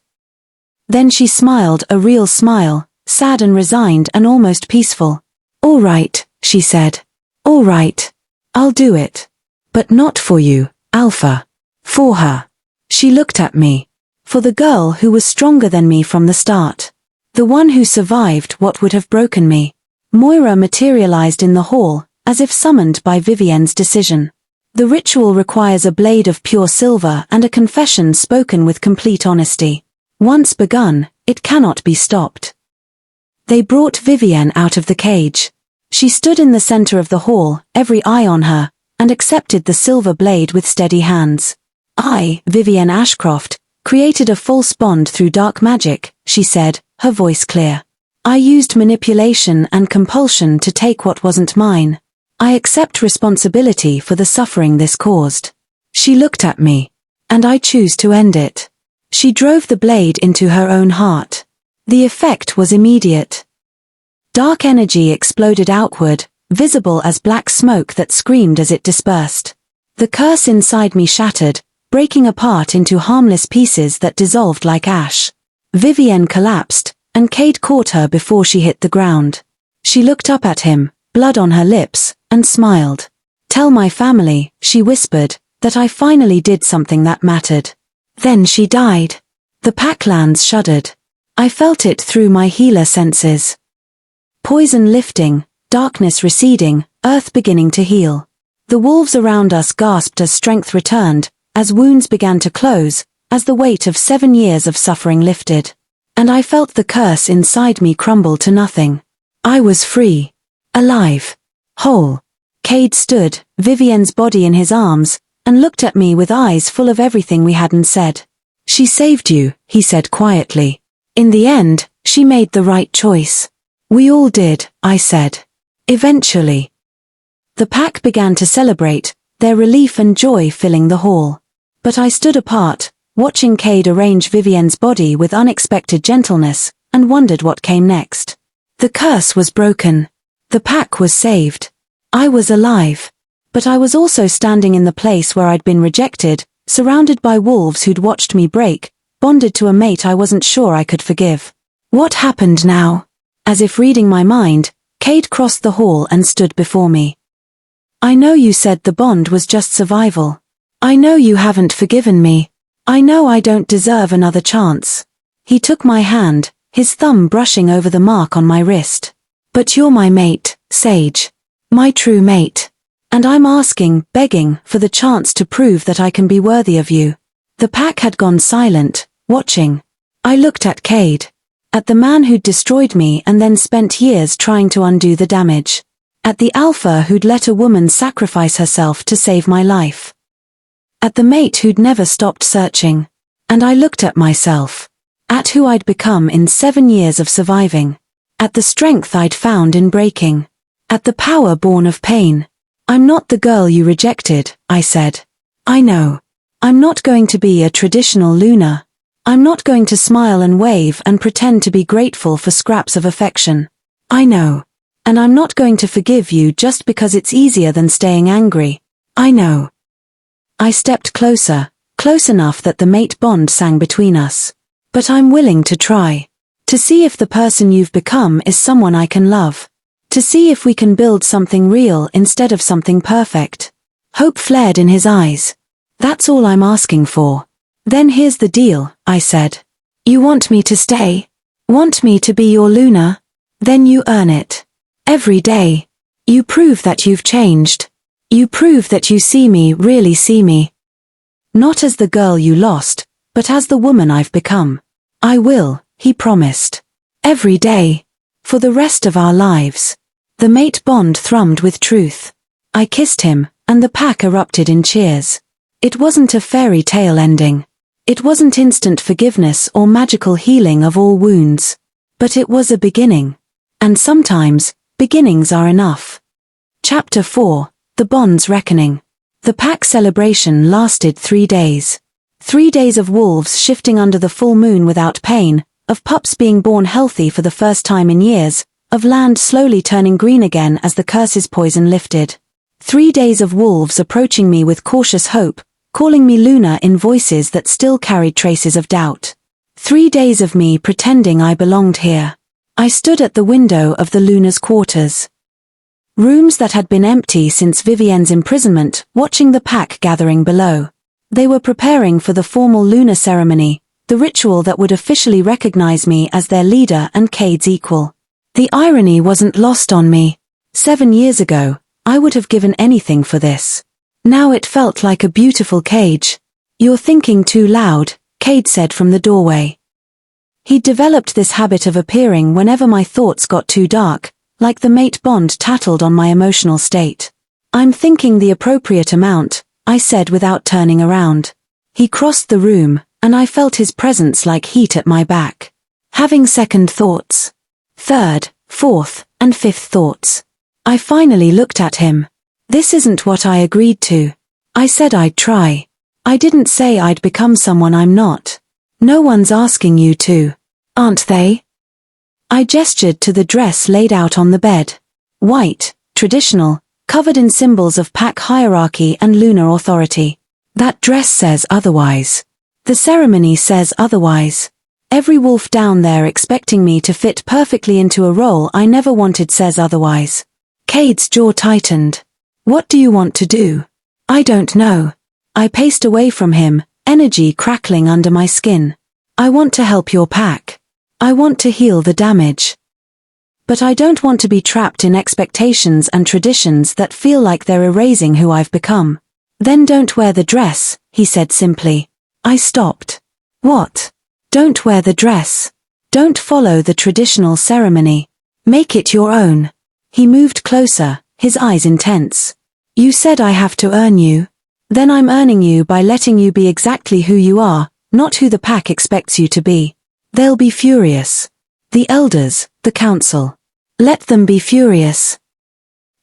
Then she smiled a real smile, sad and resigned and almost peaceful. All right, she said. All right. I'll do it. But not for you, Alpha. For her. She looked at me. For the girl who was stronger than me from the start. The one who survived what would have broken me. Moira materialized in the hall, as if summoned by Vivienne's decision. The ritual requires a blade of pure silver and a confession spoken with complete honesty. Once begun, it cannot be stopped. They brought Vivienne out of the cage. She stood in the center of the hall, every eye on her, and accepted the silver blade with steady hands. I, Vivienne Ashcroft, created a false bond through dark magic, she said, her voice clear. I used manipulation and compulsion to take what wasn't mine. I accept responsibility for the suffering this caused. She looked at me. And I choose to end it. She drove the blade into her own heart. The effect was immediate. Dark energy exploded outward, visible as black smoke that screamed as it dispersed. The curse inside me shattered, breaking apart into harmless pieces that dissolved like ash. Vivienne collapsed, and Cade caught her before she hit the ground. She looked up at him, blood on her lips, and smiled. Tell my family, she whispered, that I finally did something that mattered. Then she died. The Packlands shuddered. I felt it through my healer senses. Poison lifting, darkness receding, earth beginning to heal. The wolves around us gasped as strength returned, as wounds began to close, as the weight of 7 years of suffering lifted. And I felt the curse inside me crumble to nothing. I was free. Alive. Whole. Cade stood, Vivienne's body in his arms, and looked at me with eyes full of everything we hadn't said. She saved you, he said quietly. In the end, she made the right choice. We all did, I said. Eventually. The pack began to celebrate, their relief and joy filling the hall. But I stood apart, watching Cade arrange Vivienne's body with unexpected gentleness, and wondered what came next. The curse was broken. The pack was saved. I was alive. But I was also standing in the place where I'd been rejected, surrounded by wolves who'd watched me break, bonded to a mate I wasn't sure I could forgive. What happened now? As if reading my mind, Cade crossed the hall and stood before me. I know you said the bond was just survival. I know you haven't forgiven me. I know I don't deserve another chance. He took my hand, his thumb brushing over the mark on my wrist. But you're my mate, Sage. My true mate. And I'm asking, begging, for the chance to prove that I can be worthy of you. The pack had gone silent, watching. I looked at Cade. At the man who'd destroyed me and then spent years trying to undo the damage. At the alpha who'd let a woman sacrifice herself to save my life. At the mate who'd never stopped searching. And I looked at myself. At who I'd become in 7 years of surviving. At the strength I'd found in breaking. At the power born of pain. I'm not the girl you rejected, I said. I know. I'm not going to be a traditional Luna. I'm not going to smile and wave and pretend to be grateful for scraps of affection. I know. And I'm not going to forgive you just because it's easier than staying angry. I know. I stepped closer, close enough that the mate bond sang between us. But I'm willing to try. To see if the person you've become is someone I can love. To see if we can build something real instead of something perfect. Hope flared in his eyes. That's all I'm asking for. Then here's the deal, I said. You want me to stay? Want me to be your Luna? Then you earn it. Every day. You prove that you've changed. You prove that you see me, really see me. Not as the girl you lost, but as the woman I've become. I will, he promised. Every day. For the rest of our lives. The mate bond thrummed with truth. I kissed him, and the pack erupted in cheers. It wasn't a fairy tale ending. It wasn't instant forgiveness or magical healing of all wounds. But it was a beginning. And sometimes, beginnings are enough. Chapter 4, The Bond's Reckoning. The pack celebration lasted 3 days. 3 days of wolves shifting under the full moon without pain, of pups being born healthy for the first time in years, of land slowly turning green again as the curse's poison lifted. 3 days of wolves approaching me with cautious hope, calling me Luna in voices that still carried traces of doubt. 3 days of me pretending I belonged here. I stood at the window of the Luna's quarters. Rooms that had been empty since Vivienne's imprisonment, watching the pack gathering below. They were preparing for the formal Luna ceremony, the ritual that would officially recognize me as their leader and Cade's equal. The irony wasn't lost on me. 7 years ago, I would have given anything for this. Now it felt like a beautiful cage. You're thinking too loud, Cade said from the doorway. He'd developed this habit of appearing whenever my thoughts got too dark, like the mate bond tattled on my emotional state. I'm thinking the appropriate amount, I said without turning around. He crossed the room, and I felt his presence like heat at my back. Having second thoughts. Third, fourth, and fifth thoughts. I finally looked at him. This isn't what I agreed to. I said I'd try. I didn't say I'd become someone I'm not. No one's asking you to. Aren't they? I gestured to the dress laid out on the bed. White, traditional, covered in symbols of pack hierarchy and lunar authority. That dress says otherwise. The ceremony says otherwise. Every wolf down there expecting me to fit perfectly into a role I never wanted says otherwise. Cade's jaw tightened. What do you want to do? I don't know. I paced away from him, energy crackling under my skin. I want to help your pack. I want to heal the damage. But I don't want to be trapped in expectations and traditions that feel like they're erasing who I've become. Then don't wear the dress, he said simply. I stopped. What? Don't wear the dress. Don't follow the traditional ceremony. Make it your own. He moved closer, his eyes intense. You said I have to earn you. Then I'm earning you by letting you be exactly who you are, not who the pack expects you to be. They'll be furious. The elders, the council. Let them be furious.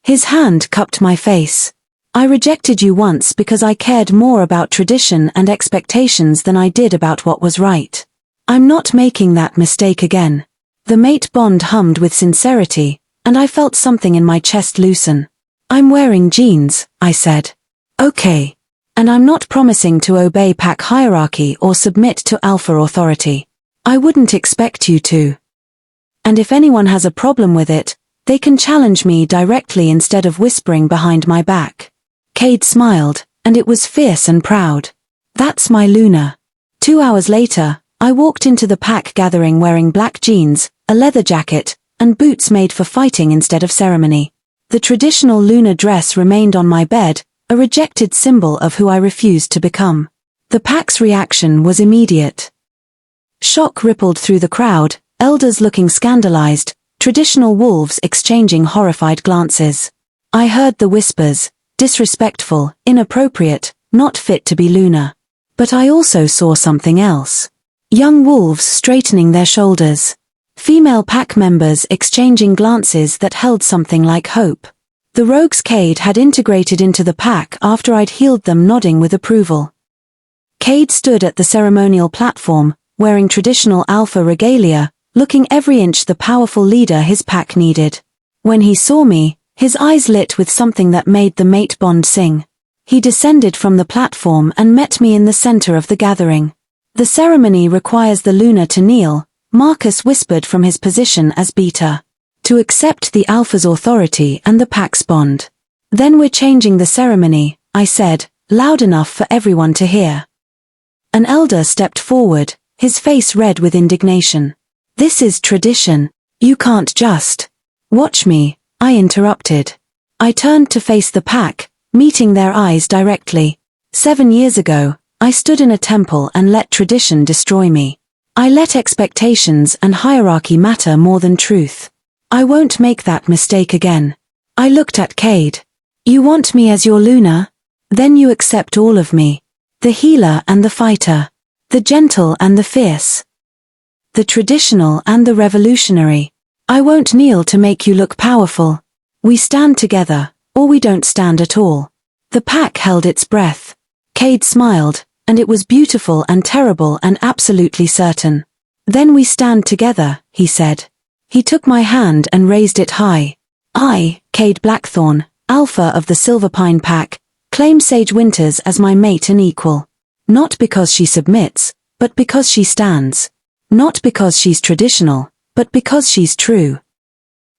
His hand cupped my face. I rejected you once because I cared more about tradition and expectations than I did about what was right. I'm not making that mistake again. The mate bond hummed with sincerity, and I felt something in my chest loosen. I'm wearing jeans, I said. Okay. And I'm not promising to obey pack hierarchy or submit to alpha authority. I wouldn't expect you to. And if anyone has a problem with it, they can challenge me directly instead of whispering behind my back. Cade smiled, and it was fierce and proud. That's my Luna. 2 hours later, I walked into the pack gathering wearing black jeans, a leather jacket, and boots made for fighting instead of ceremony. The traditional Luna dress remained on my bed, a rejected symbol of who I refused to become. The pack's reaction was immediate. Shock rippled through the crowd, elders looking scandalized, traditional wolves exchanging horrified glances. I heard the whispers, disrespectful, inappropriate, not fit to be Luna. But I also saw something else. Young wolves straightening their shoulders. Female pack members exchanging glances that held something like hope. The rogues Cade had integrated into the pack after I'd healed them, nodding with approval. Cade stood at the ceremonial platform, wearing traditional alpha regalia, looking every inch the powerful leader his pack needed. When he saw me, his eyes lit with something that made the mate bond sing. He descended from the platform and met me in the center of the gathering. The ceremony requires the Luna to kneel, Marcus whispered from his position as beta. To accept the alpha's authority and the pack's bond. Then we're changing the ceremony, I said, loud enough for everyone to hear. An elder stepped forward, his face red with indignation. This is tradition. You can't just. Watch me, I interrupted. I turned to face the pack, meeting their eyes directly. 7 years ago, I stood in a temple and let tradition destroy me. I let expectations and hierarchy matter more than truth. I won't make that mistake again. I looked at Cade. You want me as your Luna? Then you accept all of me. The healer and the fighter. The gentle and the fierce. The traditional and the revolutionary. I won't kneel to make you look powerful. We stand together, or we don't stand at all. The pack held its breath. Cade smiled, and it was beautiful and terrible and absolutely certain. Then we stand together, he said. He took my hand and raised it high. I, Cade Blackthorn, alpha of the Silverpine pack, claim Sage Winters as my mate and equal. Not because she submits, but because she stands. Not because she's traditional, but because she's true.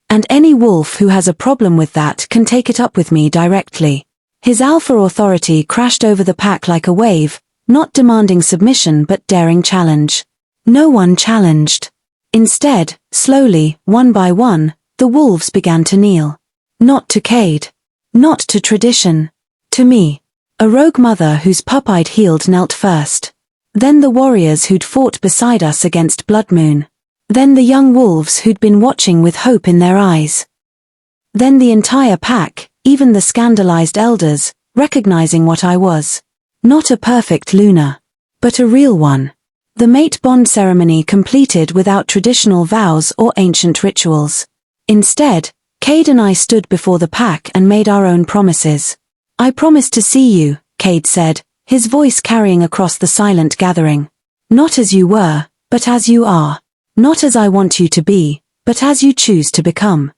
And any wolf who has a problem with that can take it up with me directly. His alpha authority crashed over the pack like a wave, not demanding submission but daring challenge. No one challenged. Instead, slowly, one by one, the wolves began to kneel. Not to Cade. Not to tradition. To me. A rogue mother whose pup I'd healed knelt first. Then the warriors who'd fought beside us against Bloodmoon. Then the young wolves who'd been watching with hope in their eyes. Then the entire pack, even the scandalized elders, recognizing what I was. Not a perfect Luna. But a real one. The mate bond ceremony completed without traditional vows or ancient rituals. Instead, Cade and I stood before the pack and made our own promises. I promise to see you, Cade said, his voice carrying across the silent gathering. Not as you were, but as you are. Not as I want you to be, but as you choose to become.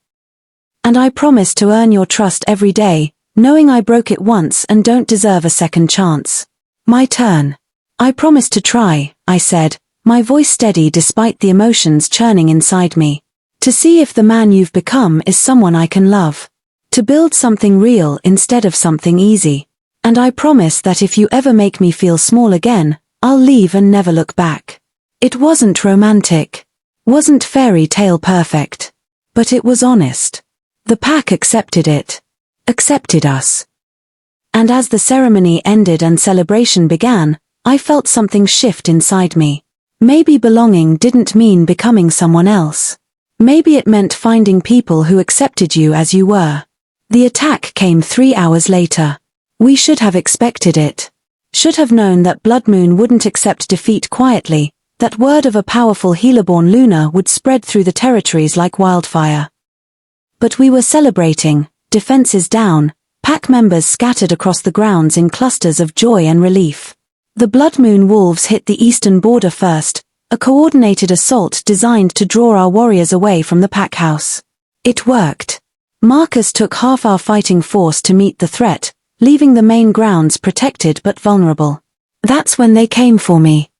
And I promise to earn your trust every day, knowing I broke it once and don't deserve a second chance. My turn. I promise to try, I said, my voice steady despite the emotions churning inside me. To see if the man you've become is someone I can love. To build something real instead of something easy. And I promise that if you ever make me feel small again, I'll leave and never look back. It wasn't romantic. Wasn't fairy tale perfect. But it was honest. The pack accepted it. Accepted us. And as the ceremony ended and celebration began, I felt something shift inside me. Maybe belonging didn't mean becoming someone else. Maybe it meant finding people who accepted you as you were. The attack came 3 hours later. We should have expected it. Should have known that Bloodmoon wouldn't accept defeat quietly, that word of a powerful healer-born Luna would spread through the territories like wildfire. But we were celebrating, defenses down, pack members scattered across the grounds in clusters of joy and relief. The Bloodmoon wolves hit the eastern border first, a coordinated assault designed to draw our warriors away from the pack house. It worked. Marcus took half our fighting force to meet the threat, leaving the main grounds protected but vulnerable. That's when they came for me.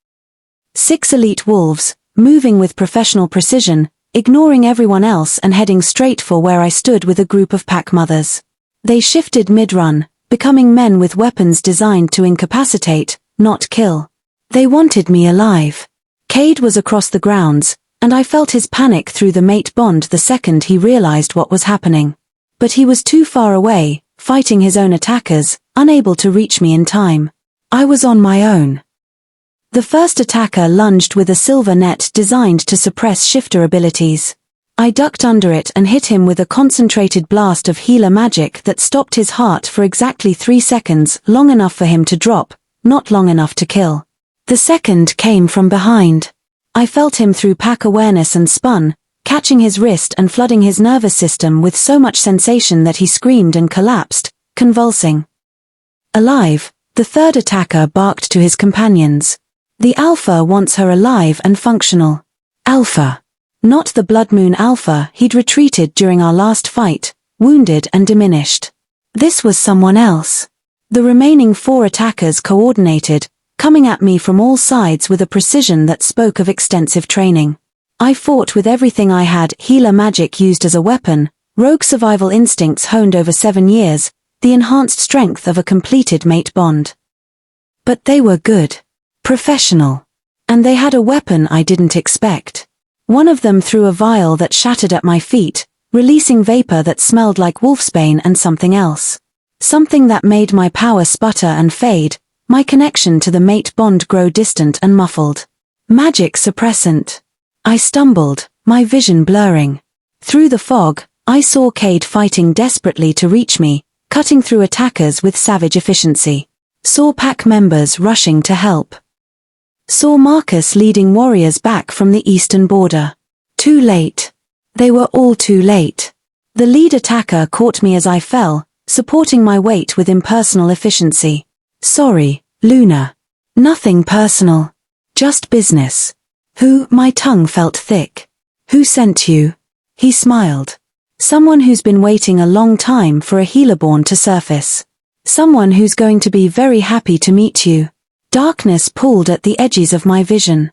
6 elite wolves, moving with professional precision, ignoring everyone else and heading straight for where I stood with a group of pack mothers. They shifted mid-run, becoming men with weapons designed to incapacitate, not kill. They wanted me alive. Cade was across the grounds, and I felt his panic through the mate bond the second he realized what was happening. But he was too far away, fighting his own attackers, unable to reach me in time. I was on my own. The first attacker lunged with a silver net designed to suppress shifter abilities. I ducked under it and hit him with a concentrated blast of healer magic that stopped his heart for exactly 3 seconds, long enough for him to drop, not long enough to kill. The second came from behind. I felt him through pack awareness and spun, catching his wrist and flooding his nervous system with so much sensation that he screamed and collapsed, convulsing. Alive, the third attacker barked to his companions. The Alpha wants her alive and functional. Alpha. Not the Blood Moon Alpha he'd retreated during our last fight, wounded and diminished. This was someone else. The remaining 4 attackers coordinated, coming at me from all sides with a precision that spoke of extensive training. I fought with everything I had: healer magic used as a weapon, rogue survival instincts honed over 7 years, the enhanced strength of a completed mate bond. But they were good. Professional. And they had a weapon I didn't expect. One of them threw a vial that shattered at my feet, releasing vapor that smelled like wolfsbane and something else. Something that made my power sputter and fade, my connection to the mate bond grow distant and muffled. Magic suppressant. I stumbled, my vision blurring. Through the fog, I saw Cade fighting desperately to reach me, cutting through attackers with savage efficiency. Saw pack members rushing to help. Saw Marcus leading warriors back from the eastern border. Too late. They were all too late. The lead attacker caught me as I fell, supporting my weight with impersonal efficiency. Sorry, Luna. Nothing personal. Just business. Who? My tongue felt thick. Who sent you? He smiled. Someone who's been waiting a long time for a healerborn to surface. Someone who's going to be very happy to meet you. Darkness pulled at the edges of my vision.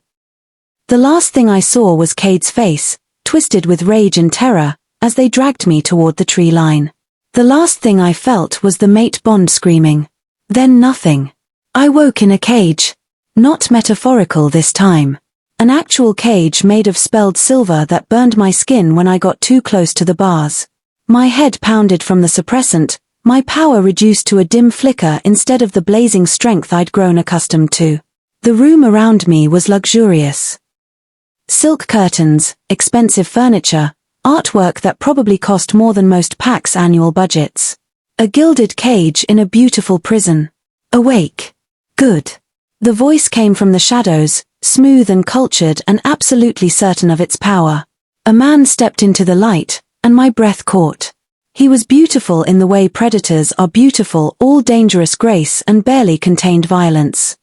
The last thing I saw was Cade's face, twisted with rage and terror, as they dragged me toward the tree line. The last thing I felt was the mate bond screaming. Then nothing. I woke in a cage. Not metaphorical this time. An actual cage made of spelled silver that burned my skin when I got too close to the bars. My head pounded from the suppressant, my power reduced to a dim flicker instead of the blazing strength I'd grown accustomed to. The room around me was luxurious. Silk curtains, expensive furniture, artwork that probably cost more than most packs' annual budgets. A gilded cage in a beautiful prison. Awake. Good. The voice came from the shadows, smooth and cultured and absolutely certain of its power. A man stepped into the light, and my breath caught. He was beautiful in the way predators are beautiful, all dangerous grace and barely contained violence.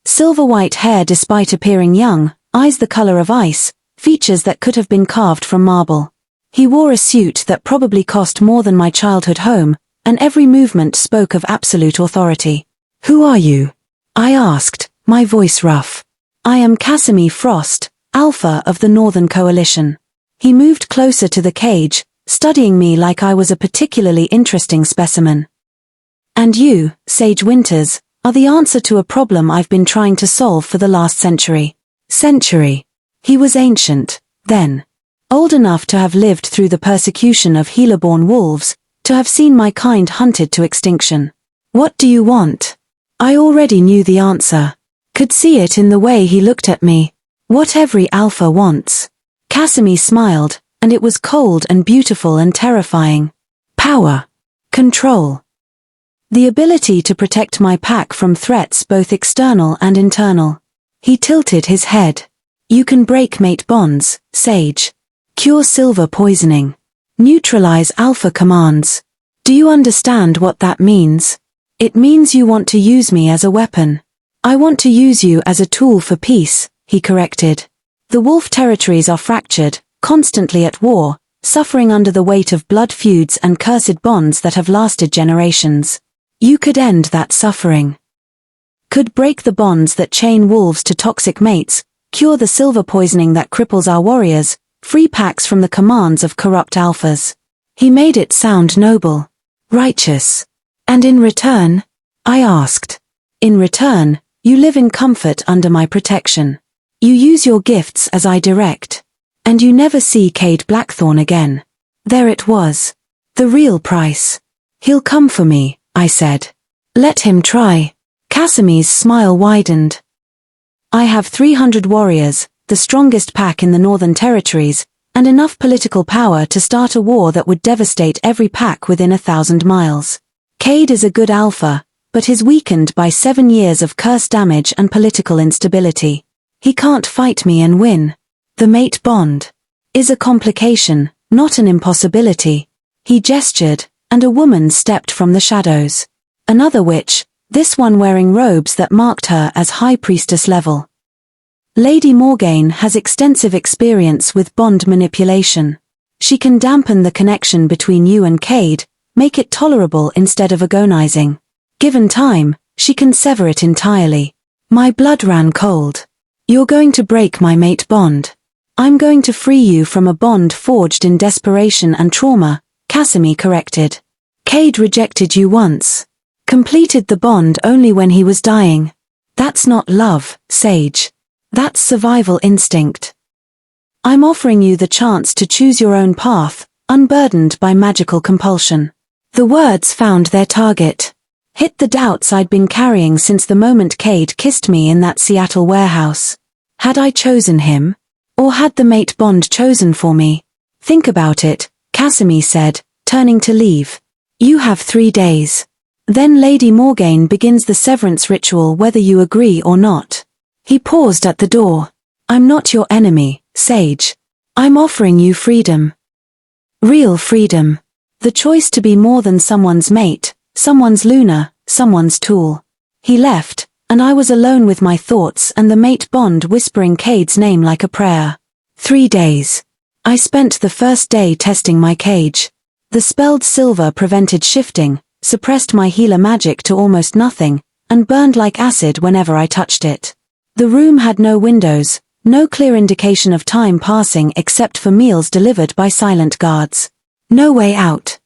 Silver-white hair despite appearing young, eyes the color of ice, features that could have been carved from marble. He wore a suit that probably cost more than my childhood home, and every movement spoke of absolute authority. Who are you? I asked, my voice rough. I am Casimir Frost, Alpha of the Northern Coalition. He moved closer to the cage, studying me like I was a particularly interesting specimen. And you, Sage Winters, are the answer to a problem I've been trying to solve for the last century. Century. He was ancient, then. Old enough to have lived through the persecution of healer-born wolves, to have seen my kind hunted to extinction. What do you want? I already knew the answer. Could see it in the way he looked at me. What every alpha wants. Casimir smiled, and it was cold and beautiful and terrifying. Power. Control. The ability to protect my pack from threats both external and internal. He tilted his head. You can break mate bonds, Sage. Cure silver poisoning. Neutralize alpha commands. Do you understand what that means? It means you want to use me as a weapon. I want to use you as a tool for peace, he corrected. The wolf territories are fractured, constantly at war, suffering under the weight of blood feuds and cursed bonds that have lasted generations. You could end that suffering. Could break the bonds that chain wolves to toxic mates, cure the silver poisoning that cripples our warriors, free packs from the commands of corrupt alphas. He made it sound noble, righteous. And in return? I asked. In return, you live in comfort under my protection. You use your gifts as I direct. And you never see Cade Blackthorn again. There it was. The real price. He'll come for me, I said. Let him try. Casimir's smile widened. I have 300 warriors, the strongest pack in the Northern Territories, and enough political power to start a war that would devastate every pack within 1,000 miles. Cade is a good alpha, but is weakened by 7 years of curse damage and political instability. He can't fight me and win. The mate bond is a complication, not an impossibility. He gestured, and a woman stepped from the shadows. Another witch, this one wearing robes that marked her as High Priestess level. Lady Morgaine has extensive experience with bond manipulation. She can dampen the connection between you and Cade, make it tolerable instead of agonizing. Given time, she can sever it entirely. My blood ran cold. You're going to break my mate bond. I'm going to free you from a bond forged in desperation and trauma, Casimir corrected. Cade rejected you once. Completed the bond only when he was dying. That's not love, Sage. That's survival instinct. I'm offering you the chance to choose your own path, unburdened by magical compulsion. The words found their target. Hit the doubts I'd been carrying since the moment Cade kissed me in that Seattle warehouse. Had I chosen him? Or had the mate bond chosen for me? Think about it, Casimir said, turning to leave. You have 3 days. Then Lady Morgaine begins the severance ritual whether you agree or not. He paused at the door. I'm not your enemy, Sage. I'm offering you freedom. Real freedom. The choice to be more than someone's mate, someone's Luna, someone's tool. He left, and I was alone with my thoughts and the mate bond whispering Cade's name like a prayer. 3 days. I spent the first day testing my cage. The spelled silver prevented shifting, suppressed my healer magic to almost nothing, and burned like acid whenever I touched it. The room had no windows, no clear indication of time passing except for meals delivered by silent guards. No way out.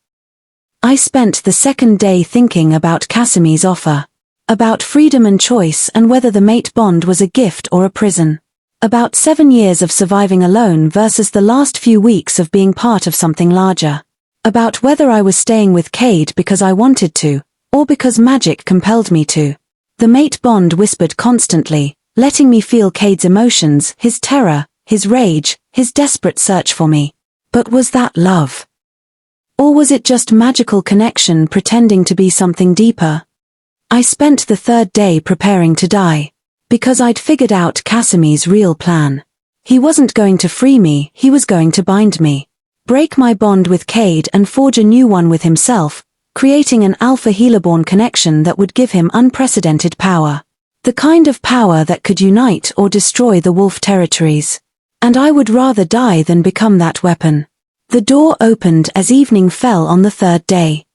I spent the second day thinking about Casimir's offer. About freedom and choice and whether the mate bond was a gift or a prison. About 7 years of surviving alone versus the last few weeks of being part of something larger. About whether I was staying with Cade because I wanted to, or because magic compelled me to. The mate bond whispered constantly, letting me feel Cade's emotions, his terror, his rage, his desperate search for me. But was that love? Or was it just magical connection pretending to be something deeper? I spent the 3rd day preparing to die. Because I'd figured out Casimir's real plan. He wasn't going to free me, he was going to bind me. Break my bond with Cade and forge a new one with himself, creating an alpha healerborn connection that would give him unprecedented power. The kind of power that could unite or destroy the wolf territories. And I would rather die than become that weapon. The door opened as evening fell on the 3rd day.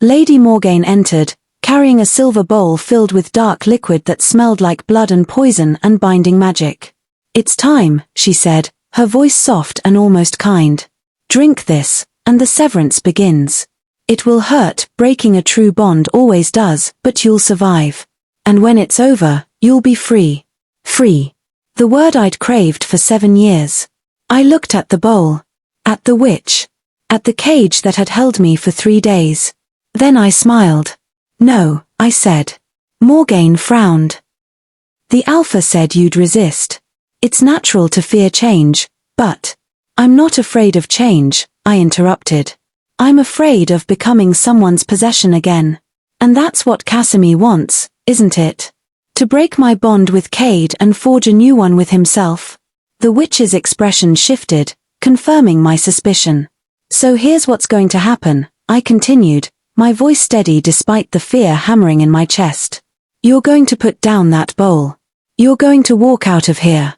Lady Morgaine entered, carrying a silver bowl filled with dark liquid that smelled like blood and poison and binding magic. It's time, she said, her voice soft and almost kind. Drink this, and the severance begins. It will hurt, breaking a true bond always does, but you'll survive. And when it's over, you'll be free. Free. The word I'd craved for 7 years. I looked at the bowl. At the witch. At the cage that had held me for 3 days. Then I smiled. No, I said. Morgaine frowned. The alpha said you'd resist. It's natural to fear change, but I'm not afraid of change, I interrupted. I'm afraid of becoming someone's possession again. And that's what Casimir wants, isn't it? To break my bond with Cade and forge a new one with himself. The witch's expression shifted, confirming my suspicion. So here's what's going to happen, I continued, my voice steady despite the fear hammering in my chest. You're going to put down that bowl. You're going to walk out of here.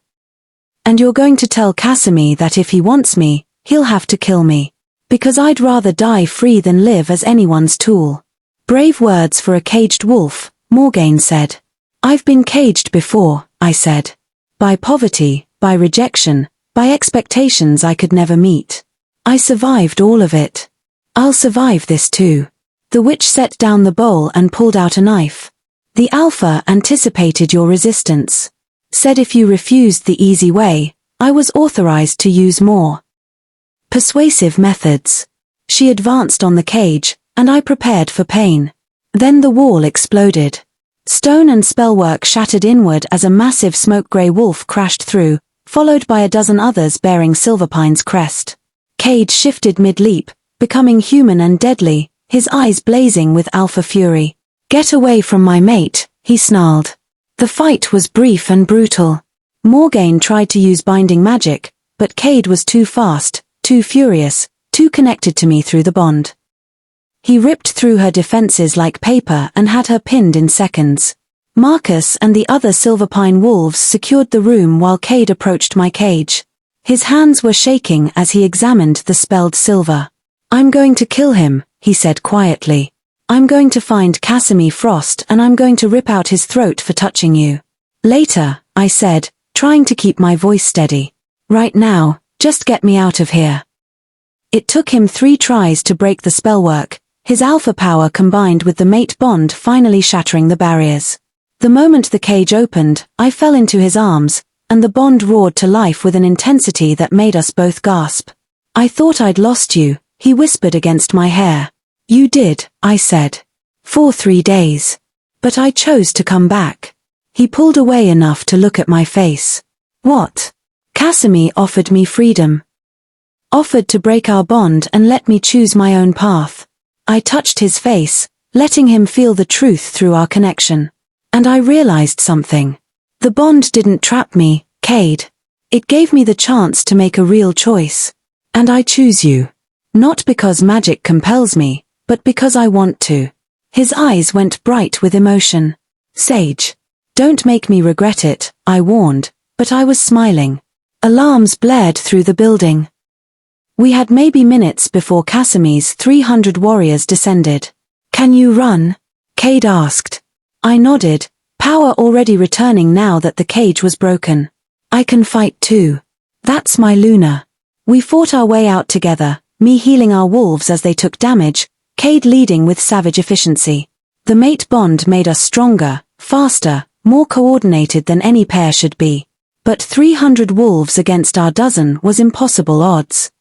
And you're going to tell Casimir that if he wants me, he'll have to kill me. Because I'd rather die free than live as anyone's tool. Brave words for a caged wolf, Morgaine said. I've been caged before, I said. By poverty, by rejection, by expectations I could never meet. I survived all of it. I'll survive this too. The witch set down the bowl and pulled out a knife. The Alpha anticipated your resistance. Said if you refused the easy way, I was authorized to use more persuasive methods. She advanced on the cage, and I prepared for pain. Then the wall exploded. Stone and spellwork shattered inward as a massive smoke-gray wolf crashed through, followed by a dozen others bearing Silverpine's crest. Cade shifted mid-leap, becoming human and deadly, his eyes blazing with alpha fury. Get away from my mate, he snarled. The fight was brief and brutal. Morgaine tried to use binding magic, but Cade was too fast, too furious, too connected to me through the bond. He ripped through her defenses like paper and had her pinned in seconds. Marcus and the other Silverpine wolves secured the room while Cade approached my cage. His hands were shaking as he examined the spelled silver. I'm going to kill him, he said quietly. I'm going to find Casimir Frost and I'm going to rip out his throat for touching you. Later, I said, trying to keep my voice steady. Right now, just get me out of here. It took him 3 tries to break the spellwork, his alpha power combined with the mate bond finally shattering the barriers. The moment the cage opened, I fell into his arms, and the bond roared to life with an intensity that made us both gasp. I thought I'd lost you, he whispered against my hair. You did, I said. For 3 days. But I chose to come back. He pulled away enough to look at my face. What? Casimir offered me freedom. Offered to break our bond and let me choose my own path. I touched his face, letting him feel the truth through our connection. And I realized something. The bond didn't trap me, Cade. It gave me the chance to make a real choice. And I choose you. Not because magic compels me, but because I want to. His eyes went bright with emotion. Sage. Don't make me regret it, I warned, but I was smiling. Alarms blared through the building. We had maybe minutes before Casimir's 300 warriors descended. Can you run? Cade asked. I nodded, power already returning now that the cage was broken. I can fight too. That's my Luna. We fought our way out together, me healing our wolves as they took damage, Cade leading with savage efficiency. The mate bond made us stronger, faster, more coordinated than any pair should be. But 300 wolves against our dozen was impossible odds.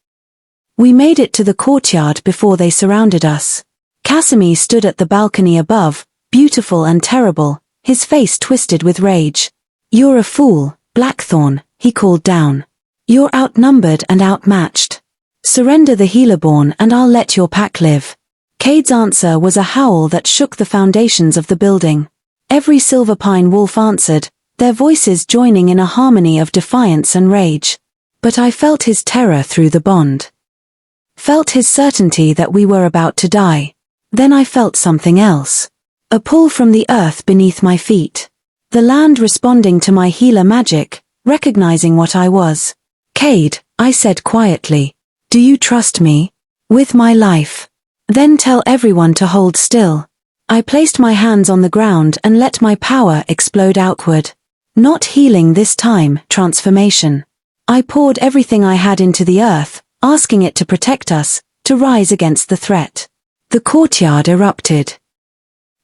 We made it to the courtyard before they surrounded us. Casimir stood at the balcony above, beautiful and terrible, his face twisted with rage. You're a fool, Blackthorn, he called down. You're outnumbered and outmatched. Surrender the Healerborn and I'll let your pack live. Cade's answer was a howl that shook the foundations of the building. Every Silverpine wolf answered, their voices joining in a harmony of defiance and rage. But I felt his terror through the bond. Felt his certainty that we were about to die. Then I felt something else. A pull from the earth beneath my feet. The land responding to my healer magic, recognizing what I was. Cade, I said quietly. Do you trust me? With my life. Then tell everyone to hold still. I placed my hands on the ground and let my power explode outward. Not healing this time, transformation. I poured everything I had into the earth, asking it to protect us, to rise against the threat. The courtyard erupted.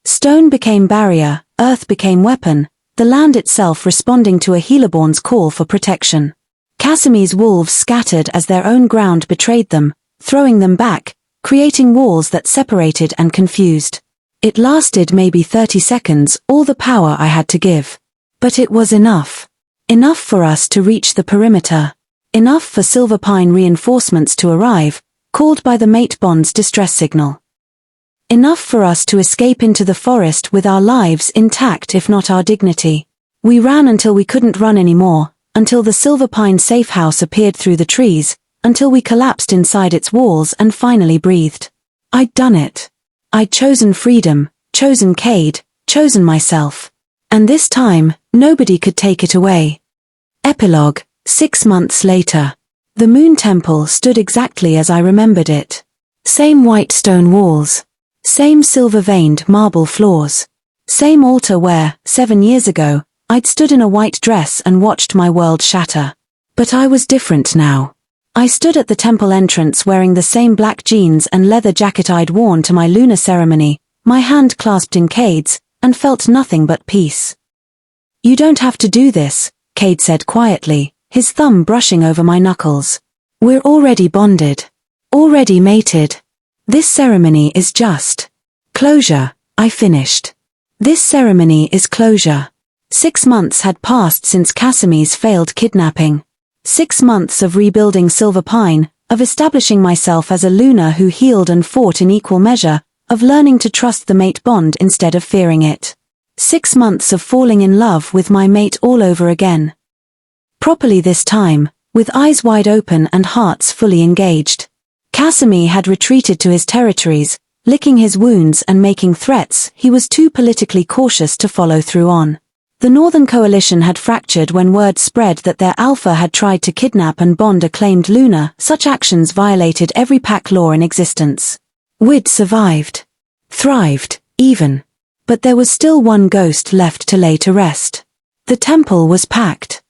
Stone became barrier, earth became weapon, the land itself responding to a Healerborn's call for protection. Casimir's wolves scattered as their own ground betrayed them, throwing them back, creating walls that separated and confused. It lasted maybe 30 seconds, all the power I had to give. But it was enough. Enough for us to reach the perimeter. Enough for Silverpine reinforcements to arrive, called by the mate bond's distress signal. Enough for us to escape into the forest with our lives intact if not our dignity. We ran until we couldn't run anymore, until the Silverpine safe house appeared through the trees, until we collapsed inside its walls and finally breathed. I'd done it. I'd chosen freedom, chosen Cade, chosen myself. And this time, nobody could take it away. Epilogue. 6 months later. The Moon Temple stood exactly as I remembered it. Same white stone walls. Same silver-veined marble floors. Same altar where, 7 years ago, I'd stood in a white dress and watched my world shatter. But I was different now. I stood at the temple entrance wearing the same black jeans and leather jacket I'd worn to my lunar ceremony, my hand clasped in Cade's, and felt nothing but peace. "You don't have to do this," Cade said quietly, his thumb brushing over my knuckles. "We're already bonded. Already mated. This ceremony is just closure," I finished. "This ceremony is closure." 6 months had passed since Cassimy's failed kidnapping. 6 months of rebuilding Silver Pine, of establishing myself as a Luna who healed and fought in equal measure, of learning to trust the mate bond instead of fearing it. 6 months of falling in love with my mate all over again. Properly this time, with eyes wide open and hearts fully engaged. Cassimy had retreated to his territories, licking his wounds and making threats he was too politically cautious to follow through on. The Northern Coalition had fractured when word spread that their Alpha had tried to kidnap and bond a claimed Luna. Such actions violated every pack law in existence. We'd survived. Thrived, even. But there was still one ghost left to lay to rest. The temple was packed.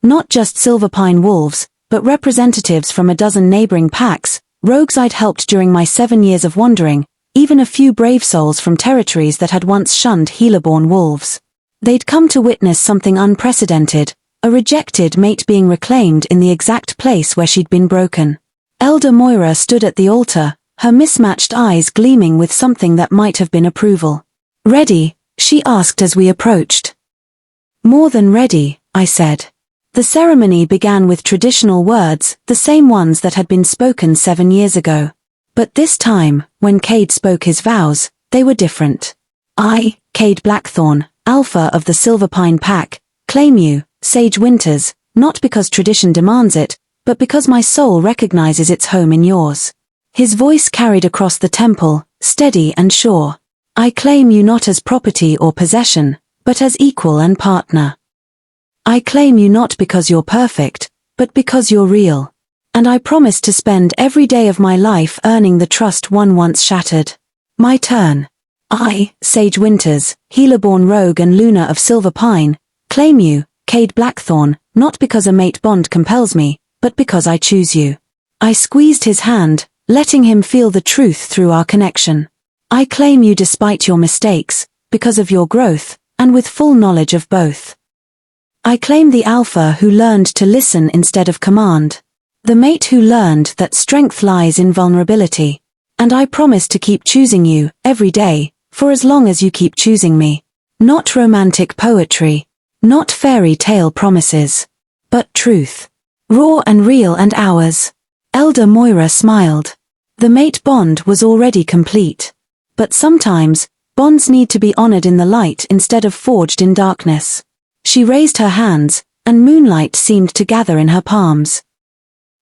Not just Silverpine wolves, but representatives from a dozen neighboring packs, rogues I'd helped during my 7 years of wandering, even a few brave souls from territories that had once shunned healer-born wolves. They'd come to witness something unprecedented, a rejected mate being reclaimed in the exact place where she'd been broken. Elder Moira stood at the altar, her mismatched eyes gleaming with something that might have been approval. "Ready?" she asked as we approached. "More than ready," I said. The ceremony began with traditional words, the same ones that had been spoken 7 years ago. But this time, when Cade spoke his vows, they were different. "I, Cade Blackthorn, Alpha of the Silverpine Pack, claim you, Sage Winters, not because tradition demands it, but because my soul recognizes its home in yours." His voice carried across the temple, steady and sure. "I claim you not as property or possession, but as equal and partner. I claim you not because you're perfect, but because you're real. And I promise to spend every day of my life earning the trust one once shattered. My turn. I, Sage Winters, healer-born rogue and Luna of Silver Pine, claim you, Cade Blackthorn, not because a mate bond compels me, but because I choose you." I squeezed his hand, letting him feel the truth through our connection. "I claim you despite your mistakes, because of your growth, and with full knowledge of both. I claim the Alpha who learned to listen instead of command. The mate who learned that strength lies in vulnerability. And I promise to keep choosing you, every day, for as long as you keep choosing me. Not romantic poetry. Not fairy tale promises. But truth. Raw and real and ours." Elder Moira smiled. The mate bond was already complete. But sometimes, bonds need to be honored in the light instead of forged in darkness. She raised her hands, and moonlight seemed to gather in her palms.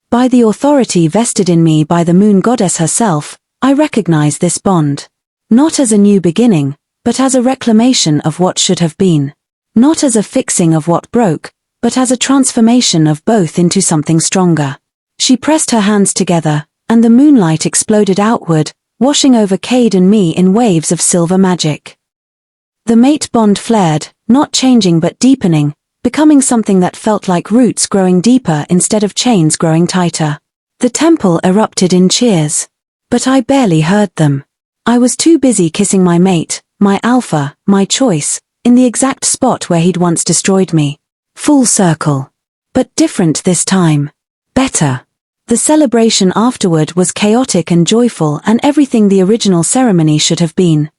"By the authority vested in me by the moon goddess herself, I recognize this bond. Not as a new beginning, but as a reclamation of what should have been. Not as a fixing of what broke, but as a transformation of both into something stronger." She pressed her hands together, and the moonlight exploded outward, washing over Cade and me in waves of silver magic. The mate bond flared, not changing but deepening, becoming something that felt like roots growing deeper instead of chains growing tighter. The temple erupted in cheers. But I barely heard them. I was too busy kissing my mate, my Alpha, my choice, in the exact spot where he'd once destroyed me. Full circle. But different this time. Better. The celebration afterward was chaotic and joyful and everything the original ceremony should have been.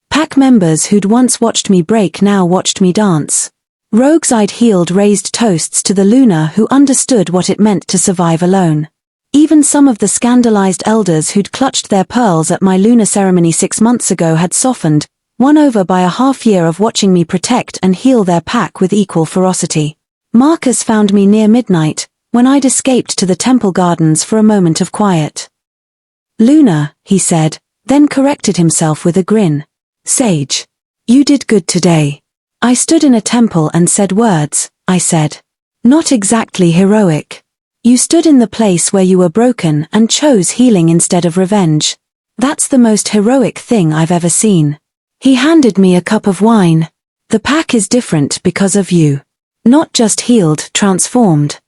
Pack members who'd once watched me break now watched me dance. Rogues I'd healed raised toasts to the Luna who understood what it meant to survive alone. Even some of the scandalized elders who'd clutched their pearls at my Luna ceremony 6 months ago had softened, won over by a half year of watching me protect and heal their pack with equal ferocity. Marcus found me near midnight, when I'd escaped to the temple gardens for a moment of quiet. "Luna," he said, then corrected himself with a grin. "Sage. You did good today." I stood in a temple and said words, I said. "Not exactly heroic. You stood in the place where you were broken and chose healing instead of revenge. That's the most heroic thing I've ever seen. He handed me a cup of wine. The pack is different because of you. Not just healed, transformed.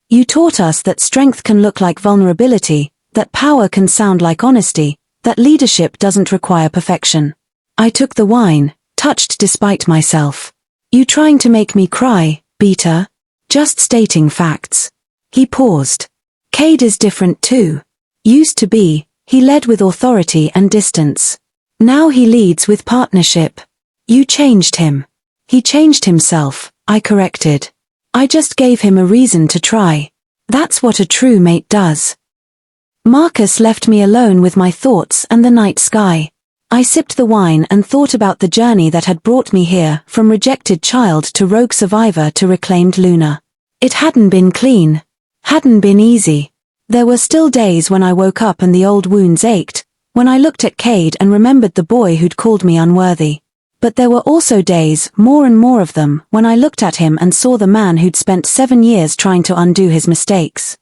You taught us that strength can look like vulnerability, that power can sound like honesty, that leadership doesn't require perfection. I took the wine, touched despite myself. You trying to make me cry, Beta? Just stating facts. He paused. Cade is different too. Used to be, he led with authority and distance. Now he leads with partnership. You changed him. He changed himself, I corrected. I just gave him a reason to try. That's what a true mate does. Marcus left me alone with my thoughts and the night sky. I sipped the wine and thought about the journey that had brought me here, from rejected child to rogue survivor to reclaimed Luna. It hadn't been clean. Hadn't been easy. There were still days when I woke up and the old wounds ached, when I looked at Cade and remembered the boy who'd called me unworthy. But there were also days, more and more of them, when I looked at him and saw the man who'd spent 7 years trying to undo his mistakes.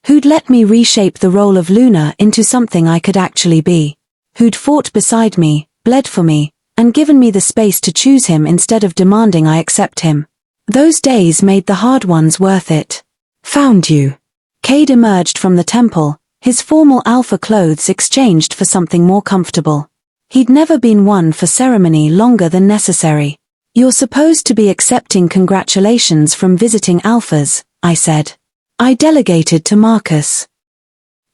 Who'd let me reshape the role of Luna into something I could actually be. Who'd fought beside me, bled for me, and given me the space to choose him instead of demanding I accept him. Those days made the hard ones worth it. Found you. Cade emerged from the temple, his formal alpha clothes exchanged for something more comfortable. He'd never been one for ceremony longer than necessary. You're supposed to be accepting congratulations from visiting alphas, I said. I delegated to Marcus.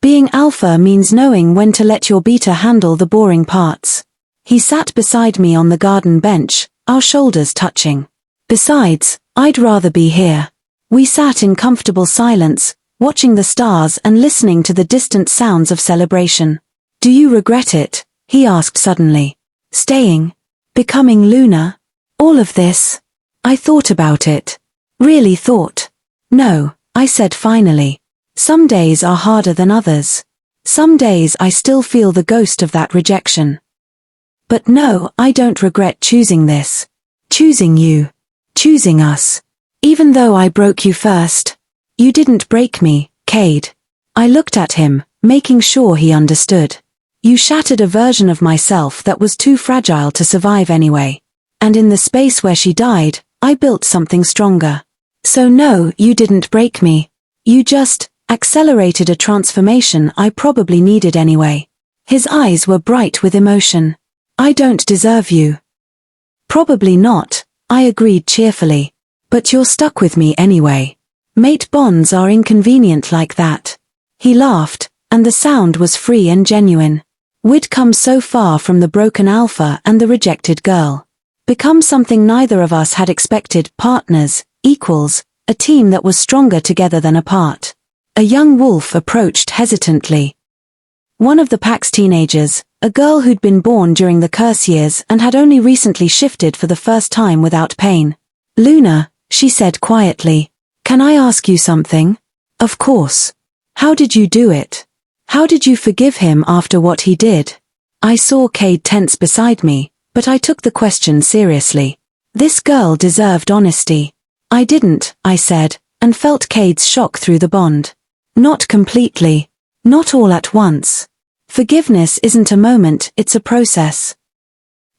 Being alpha means knowing when to let your beta handle the boring parts. He sat beside me on the garden bench, our shoulders touching. Besides, I'd rather be here. We sat in comfortable silence, watching the stars and listening to the distant sounds of celebration. Do you regret it? He asked suddenly. Staying? Becoming Luna? All of this? I thought about it. Really thought. No, I said finally. Some days are harder than others. Some days I still feel the ghost of that rejection. But no, I don't regret choosing this. Choosing you. Choosing us. Even though I broke you first. You didn't break me, Cade. I looked at him, making sure he understood. You shattered a version of myself that was too fragile to survive anyway. And in the space where she died, I built something stronger. So no, you didn't break me. You just accelerated a transformation I probably needed anyway. His eyes were bright with emotion. I don't deserve you. Probably not, I agreed cheerfully. But you're stuck with me anyway. Mate bonds are inconvenient like that. He laughed, and the sound was free and genuine. We'd come so far from the broken alpha and the rejected girl. Become something neither of us had expected, partners, equals, a team that was stronger together than apart. A young wolf approached hesitantly. One of the pack's teenagers, a girl who'd been born during the curse years and had only recently shifted for the first time without pain. Luna, she said quietly, can I ask you something? Of course. How did you do it? How did you forgive him after what he did? I saw Cade tense beside me, but I took the question seriously. This girl deserved honesty. I didn't, I said, and felt Cade's shock through the bond. Not completely. Not all at once. Forgiveness isn't a moment, it's a process.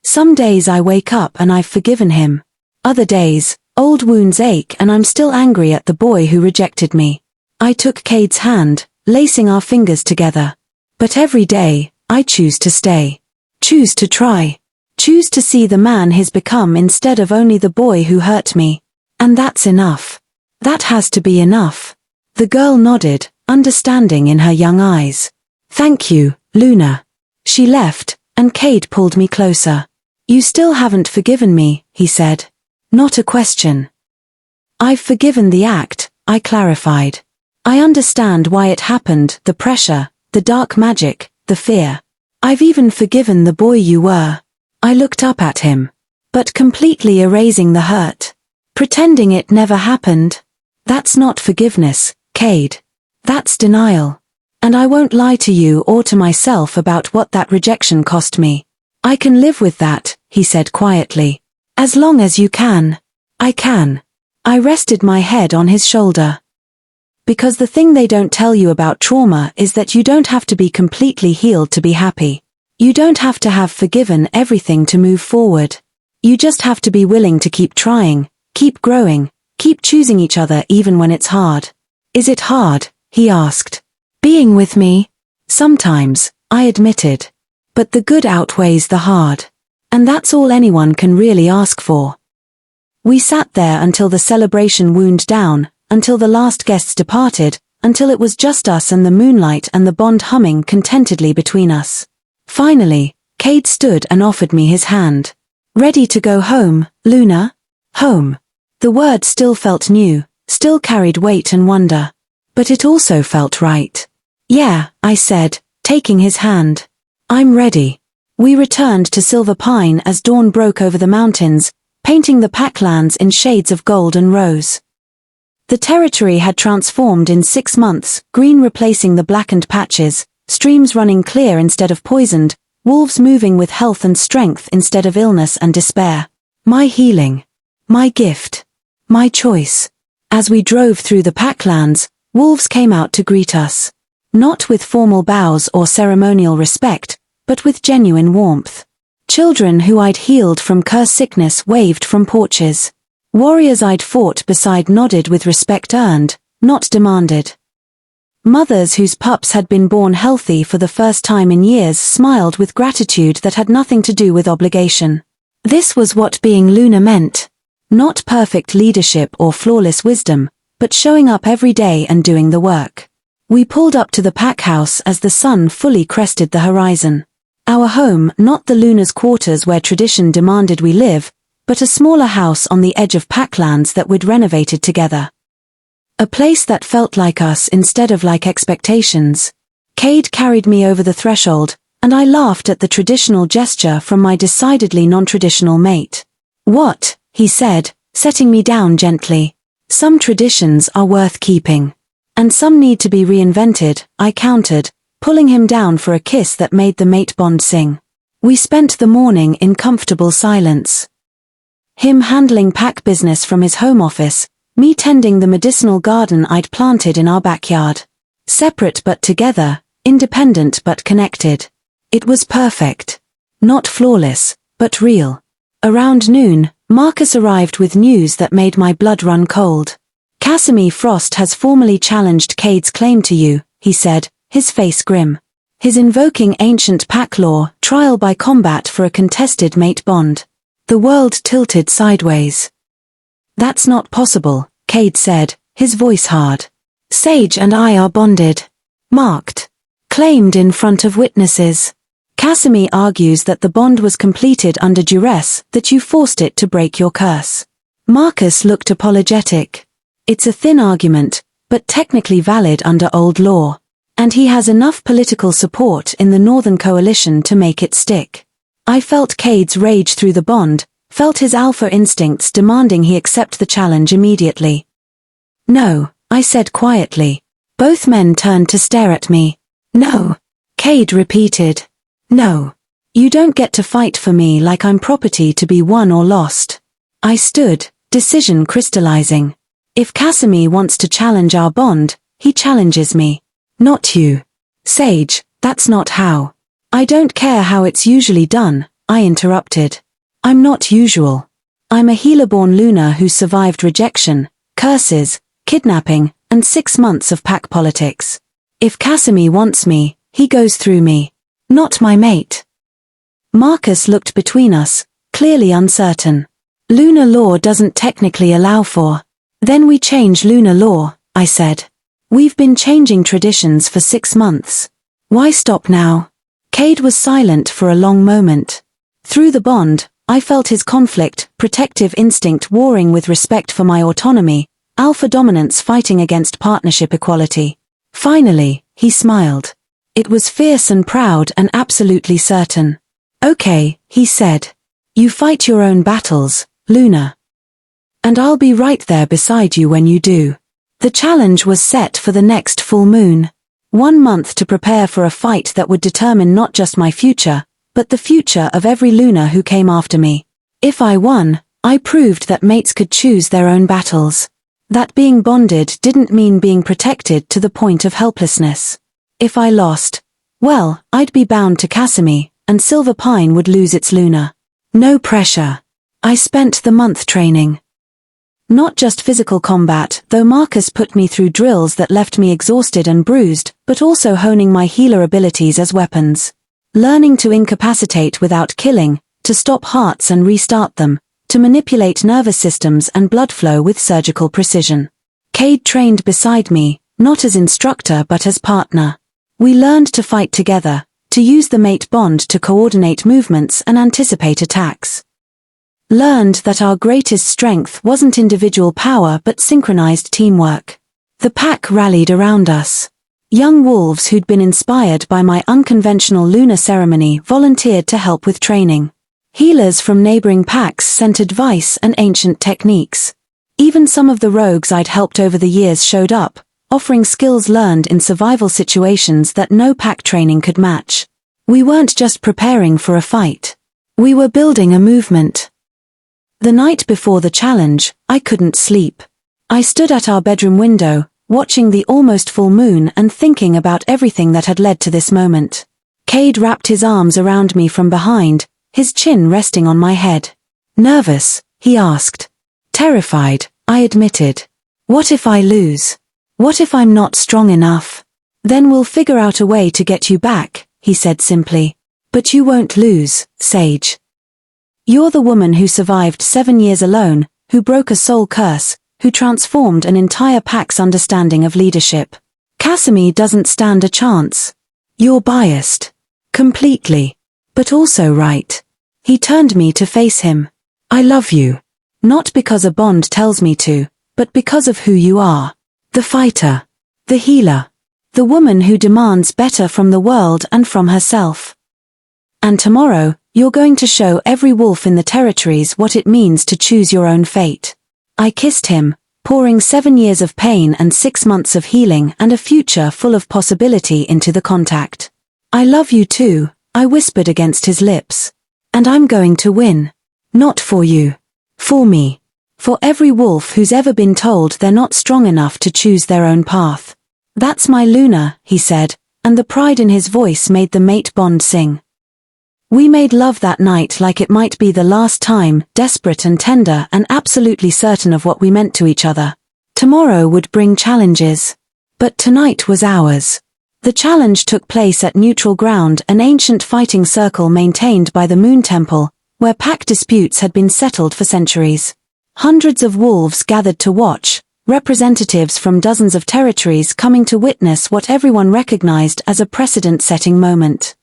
Some days I wake up and I've forgiven him. Other days, old wounds ache and I'm still angry at the boy who rejected me. I took Cade's hand, lacing our fingers together. But every day, I choose to stay. Choose to try. Choose to see the man he's become instead of only the boy who hurt me. And that's enough. That has to be enough. The girl nodded, understanding in her young eyes. Thank you, Luna. She left, and Cade pulled me closer. You still haven't forgiven me, he said. Not a question. I've forgiven the act, I clarified. I understand why it happened, the pressure, the dark magic, the fear. I've even forgiven the boy you were. I looked up at him. But completely erasing the hurt. Pretending it never happened. That's not forgiveness, Cade. That's denial. And I won't lie to you or to myself about what that rejection cost me. I can live with that, he said quietly. As long as you can. I can. I rested my head on his shoulder. Because the thing they don't tell you about trauma is that you don't have to be completely healed to be happy. You don't have to have forgiven everything to move forward. You just have to be willing to keep trying, keep growing, keep choosing each other even when it's hard. Is it hard? He asked. Being with me? Sometimes, I admitted. But the good outweighs the hard. And that's all anyone can really ask for. We sat there until the celebration wound down, until the last guests departed, until it was just us and the moonlight and the bond humming contentedly between us. Finally, Cade stood and offered me his hand. Ready to go home, Luna? Home. The word still felt new, still carried weight and wonder. But it also felt right. Yeah, I said, taking his hand. I'm ready. We returned to Silver Pine as dawn broke over the mountains, painting the Packlands in shades of gold and rose. The territory had transformed in 6 months, green replacing the blackened patches, streams running clear instead of poisoned, wolves moving with health and strength instead of illness and despair. My healing. My gift. My choice. As we drove through the Packlands, wolves came out to greet us. Not with formal bows or ceremonial respect, but with genuine warmth. Children who I'd healed from curse sickness waved from porches. Warriors I'd fought beside nodded with respect earned, not demanded. Mothers whose pups had been born healthy for the first time in years smiled with gratitude that had nothing to do with obligation. This was what being Luna meant. Not perfect leadership or flawless wisdom, but showing up every day and doing the work. We pulled up to the pack house as the sun fully crested the horizon. Our home, not the Luna's quarters where tradition demanded we live, but a smaller house on the edge of Packlands that we'd renovated together. A place that felt like us instead of like expectations. Cade carried me over the threshold, and I laughed at the traditional gesture from my decidedly non-traditional mate. What? He said, setting me down gently. Some traditions are worth keeping. And some need to be reinvented, I countered, pulling him down for a kiss that made the mate bond sing. We spent the morning in comfortable silence. Him handling pack business from his home office, me tending the medicinal garden I'd planted in our backyard. Separate but together, independent but connected. It was perfect. Not flawless, but real. Around noon, Marcus arrived with news that made my blood run cold. Casimir Frost has formally challenged Cade's claim to you, he said, his face grim. His invoking ancient pack law, trial by combat for a contested mate bond. The world tilted sideways. That's not possible, Cade said, his voice hard. Sage and I are bonded. Marked. Claimed in front of witnesses. Casimir argues that the bond was completed under duress, that you forced it to break your curse. Marcus looked apologetic. It's a thin argument, but technically valid under old law. And he has enough political support in the Northern Coalition to make it stick. I felt Cade's rage through the bond, felt his alpha instincts demanding he accept the challenge immediately. No, I said quietly. Both men turned to stare at me. No. Cade repeated. No. You don't get to fight for me like I'm property to be won or lost. I stood, decision crystallizing. If Casimir wants to challenge our bond, he challenges me. Not you. Sage, that's not how. I don't care how it's usually done, I interrupted. I'm not usual. I'm a healer-born Luna who survived rejection, curses, kidnapping, and 6 months of pack politics. If Casimir wants me, he goes through me. Not my mate. Marcus looked between us, clearly uncertain. Luna law doesn't technically allow for. Then we change Luna law, I said. We've been changing traditions for 6 months. Why stop now? Cade was silent for a long moment. Through the bond, I felt his conflict, protective instinct warring with respect for my autonomy, alpha dominance fighting against partnership equality. Finally, he smiled. It was fierce and proud and absolutely certain. Okay, he said. You fight your own battles, Luna. And I'll be right there beside you when you do. The challenge was set for the next full moon. 1 month to prepare for a fight that would determine not just my future, but the future of every Luna who came after me. If I won, I proved that mates could choose their own battles. That being bonded didn't mean being protected to the point of helplessness. If I lost, well, I'd be bound to Casimir, and Silver Pine would lose its Luna. No pressure. I spent the month training. Not just physical combat, though Marcus put me through drills that left me exhausted and bruised, but also honing my healer abilities as weapons. Learning to incapacitate without killing, to stop hearts and restart them, to manipulate nervous systems and blood flow with surgical precision. Cade trained beside me, not as instructor but as partner. We learned to fight together, to use the mate bond to coordinate movements and anticipate attacks. Learned that our greatest strength wasn't individual power but synchronized teamwork. The pack rallied around us. Young wolves who'd been inspired by my unconventional lunar ceremony volunteered to help with training. Healers from neighboring packs sent advice and ancient techniques. Even some of the rogues I'd helped over the years showed up, offering skills learned in survival situations that no pack training could match. We weren't just preparing for a fight. We were building a movement. The night before the challenge, I couldn't sleep. I stood at our bedroom window, watching the almost full moon and thinking about everything that had led to this moment. Cade wrapped his arms around me from behind, his chin resting on my head. Nervous, he asked. Terrified, I admitted. What if I lose? What if I'm not strong enough? Then we'll figure out a way to get you back, he said simply. But you won't lose, Sage. You're the woman who survived 7 years alone, who broke a soul curse, who transformed an entire pack's understanding of leadership. Casimir doesn't stand a chance. You're biased. Completely. But also right. He turned me to face him. I love you. Not because a bond tells me to, but because of who you are. The fighter. The healer. The woman who demands better from the world and from herself. And tomorrow, you're going to show every wolf in the territories what it means to choose your own fate. I kissed him, pouring 7 years of pain and 6 months of healing and a future full of possibility into the contact. I love you too, I whispered against his lips. And I'm going to win. Not for you. For me. For every wolf who's ever been told they're not strong enough to choose their own path. That's my Luna, he said, and the pride in his voice made the mate bond sing. We made love that night like it might be the last time, desperate and tender and absolutely certain of what we meant to each other. Tomorrow would bring challenges. But tonight was ours. The challenge took place at Neutral Ground, an ancient fighting circle maintained by the Moon Temple, where pack disputes had been settled for centuries. Hundreds of wolves gathered to watch, representatives from dozens of territories coming to witness what everyone recognized as a precedent-setting moment.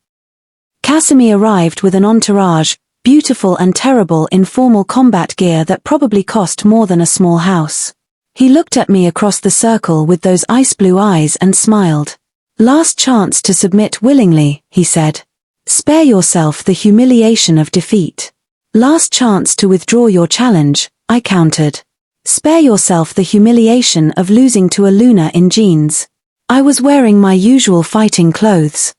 Casimir arrived with an entourage, beautiful and terrible in formal combat gear that probably cost more than a small house. He looked at me across the circle with those ice-blue eyes and smiled. Last chance to submit willingly, he said. Spare yourself the humiliation of defeat. Last chance to withdraw your challenge, I countered. Spare yourself the humiliation of losing to a Luna in jeans. I was wearing my usual fighting clothes.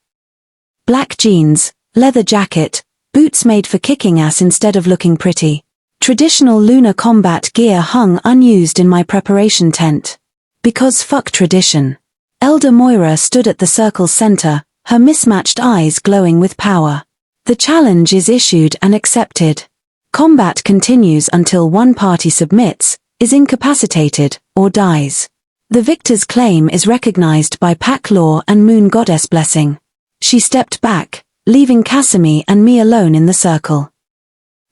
Black jeans, leather jacket, boots made for kicking ass instead of looking pretty. Traditional Luna combat gear hung unused in my preparation tent. Because fuck tradition. Elder Moira stood at the circle's center, her mismatched eyes glowing with power. The challenge is issued and accepted. Combat continues until one party submits, is incapacitated, or dies. The victor's claim is recognized by pack law and Moon Goddess blessing. She stepped back, leaving Casimir and me alone in the circle.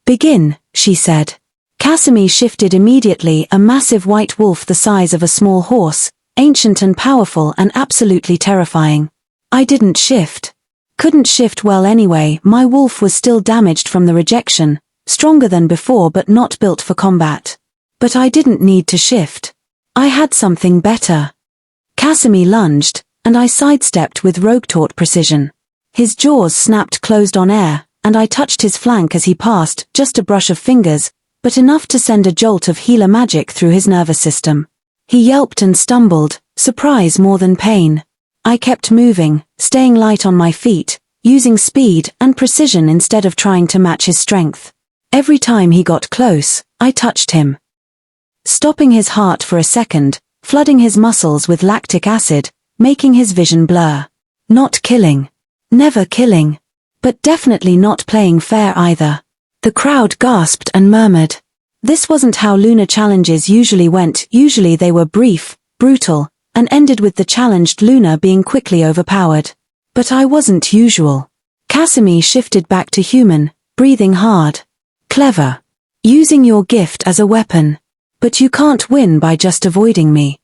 Begin, she said. Casimir shifted immediately, a massive white wolf the size of a small horse, ancient and powerful and absolutely terrifying. I didn't shift. Couldn't shift well anyway, my wolf was still damaged from the rejection, stronger than before but not built for combat. But I didn't need to shift. I had something better. Casimir lunged, and I sidestepped with rogue-taught precision. His jaws snapped closed on air, and I touched his flank as he passed, just a brush of fingers, but enough to send a jolt of healer magic through his nervous system. He yelped and stumbled, surprise more than pain. I kept moving, staying light on my feet, using speed and precision instead of trying to match his strength. Every time he got close, I touched him. stopping his heart for a second, flooding his muscles with lactic acid, making his vision blur. Not killing. Never killing. But definitely not playing fair either. The crowd gasped and murmured. This wasn't how lunar challenges usually went. Usually they were brief, brutal, and ended with the challenged Luna being quickly overpowered. But I wasn't usual. Casimir shifted back to human, breathing hard. Clever. Using your gift as a weapon. But you can't win by just avoiding me.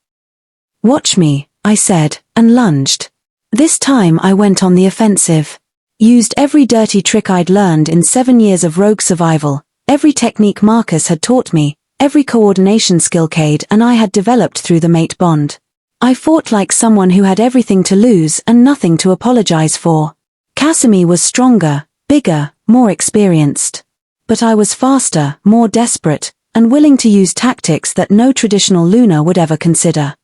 Watch me, I said, and lunged. This time I went on the offensive. Used every dirty trick I'd learned in 7 years of rogue survival, every technique Marcus had taught me, every coordination skill Cade and I had developed through the mate bond. I fought like someone who had everything to lose and nothing to apologize for. Casimir was stronger, bigger, more experienced. But I was faster, more desperate, and willing to use tactics that no traditional Luna would ever consider.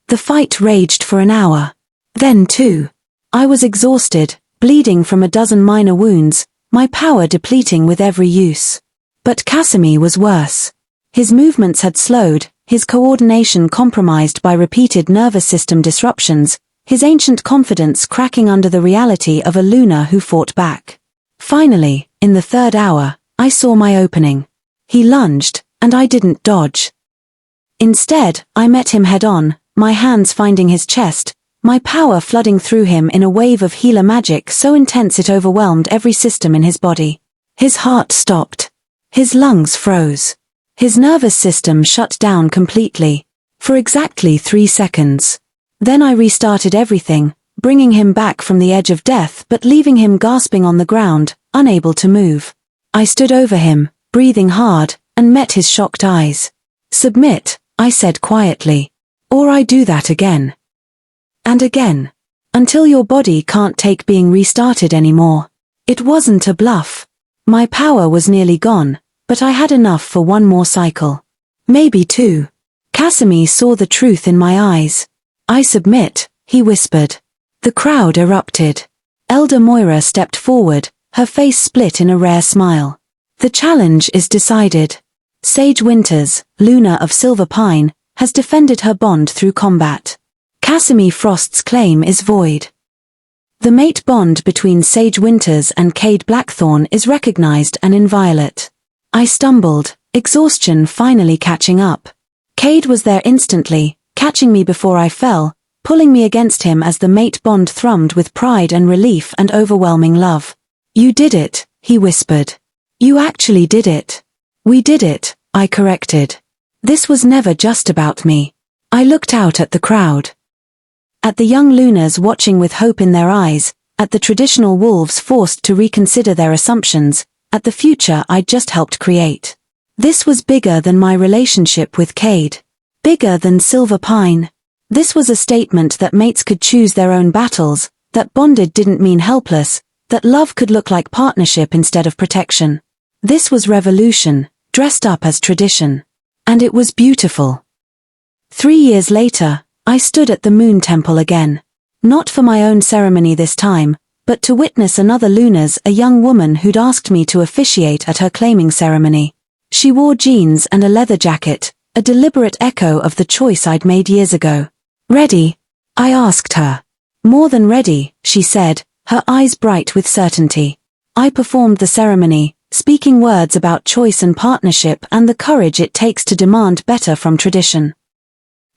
The fight raged for an hour. Then 2. I was exhausted, bleeding from a dozen minor wounds, my power depleting with every use. But Casimir was worse. His movements had slowed, his coordination compromised by repeated nervous system disruptions, his ancient confidence cracking under the reality of a Luna who fought back. Finally, in the 3rd hour, I saw my opening. He lunged, and I didn't dodge. Instead, I met him head-on, my hands finding his chest, my power flooding through him in a wave of healer magic so intense it overwhelmed every system in his body. His heart stopped. His lungs froze. His nervous system shut down completely. For exactly 3 seconds. Then I restarted everything, bringing him back from the edge of death but leaving him gasping on the ground, unable to move. I stood over him, breathing hard, and met his shocked eyes. Submit, I said quietly. Or I do that again. And again. Until your body can't take being restarted anymore. It wasn't a bluff. My power was nearly gone, but I had enough for 1 more cycle. Maybe 2. Casimir saw the truth in my eyes. I submit, he whispered. The crowd erupted. Elder Moira stepped forward, her face split in a rare smile. The challenge is decided. Sage Winters, Luna of Silver Pine, has defended her bond through combat. Casimir Frost's claim is void. The mate bond between Sage Winters and Cade Blackthorn is recognized and inviolate. I stumbled, exhaustion finally catching up. Cade was there instantly, catching me before I fell, pulling me against him as the mate bond thrummed with pride and relief and overwhelming love. You did it, he whispered. You actually did it. We did it, I corrected. This was never just about me. I looked out at the crowd. At the young Lunas watching with hope in their eyes, at the traditional wolves forced to reconsider their assumptions, at the future I'd just helped create. This was bigger than my relationship with Cade. Bigger than Silver Pine. This was a statement that mates could choose their own battles, that bonded didn't mean helpless, that love could look like partnership instead of protection. This was revolution, dressed up as tradition. And it was beautiful. 3 years later, I stood at the Moon Temple again. Not for my own ceremony this time, but to witness another Luna's, a young woman who'd asked me to officiate at her claiming ceremony. She wore jeans and a leather jacket, a deliberate echo of the choice I'd made years ago. Ready? I asked her. More than ready, she said, her eyes bright with certainty. I performed the ceremony, speaking words about choice and partnership and the courage it takes to demand better from tradition.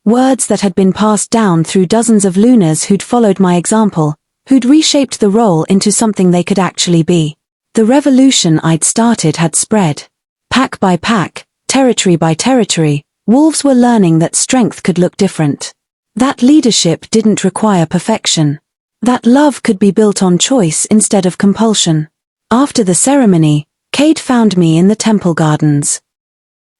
Words that had been passed down through dozens of Lunas who'd followed my example, who'd reshaped the role into something they could actually be. The revolution I'd started had spread. Pack by pack, territory by territory, wolves were learning that strength could look different. That leadership didn't require perfection. That love could be built on choice instead of compulsion. After the ceremony, Cade found me in the temple gardens.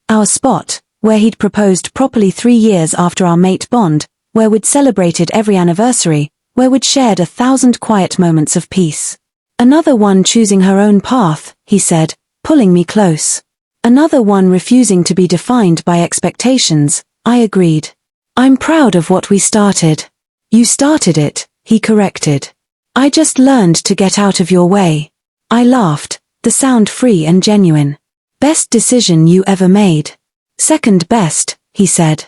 Our spot, where he'd proposed properly 3 years after our mate bond, where we'd celebrated every anniversary, where we'd shared 1,000 quiet moments of peace. Another one choosing her own path, he said, pulling me close. Another one refusing to be defined by expectations, I agreed. I'm proud of what we started. You started it, he corrected. I just learned to get out of your way. I laughed, the sound free and genuine. Best decision you ever made. Second best, he said.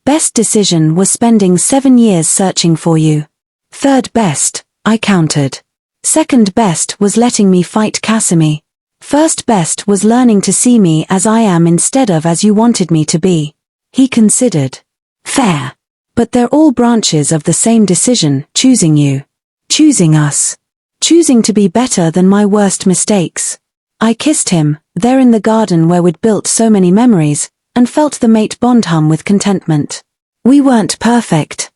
Best decision was spending 7 years searching for you. Third best, I countered. Second best was letting me fight Casimir. First best was learning to see me as I am instead of as you wanted me to be. He considered. Fair. But they're all branches of the same decision, choosing you. Choosing us. Choosing to be better than my worst mistakes. I kissed him, there in the garden where we'd built so many memories, and felt the mate bond hum with contentment. We weren't perfect.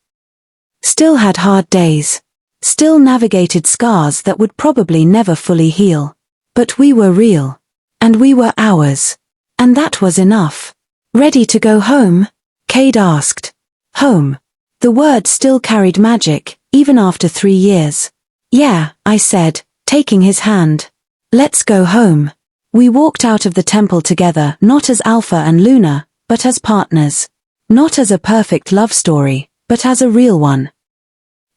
Still had hard days. Still navigated scars that would probably never fully heal. But we were real. And we were ours. And that was enough. Ready to go home? Cade asked. Home. The word still carried magic, even after 3 years. Yeah, I said, taking his hand. Let's go home. We walked out of the temple together, not as Alpha and Luna, but as partners. Not as a perfect love story, but as a real one.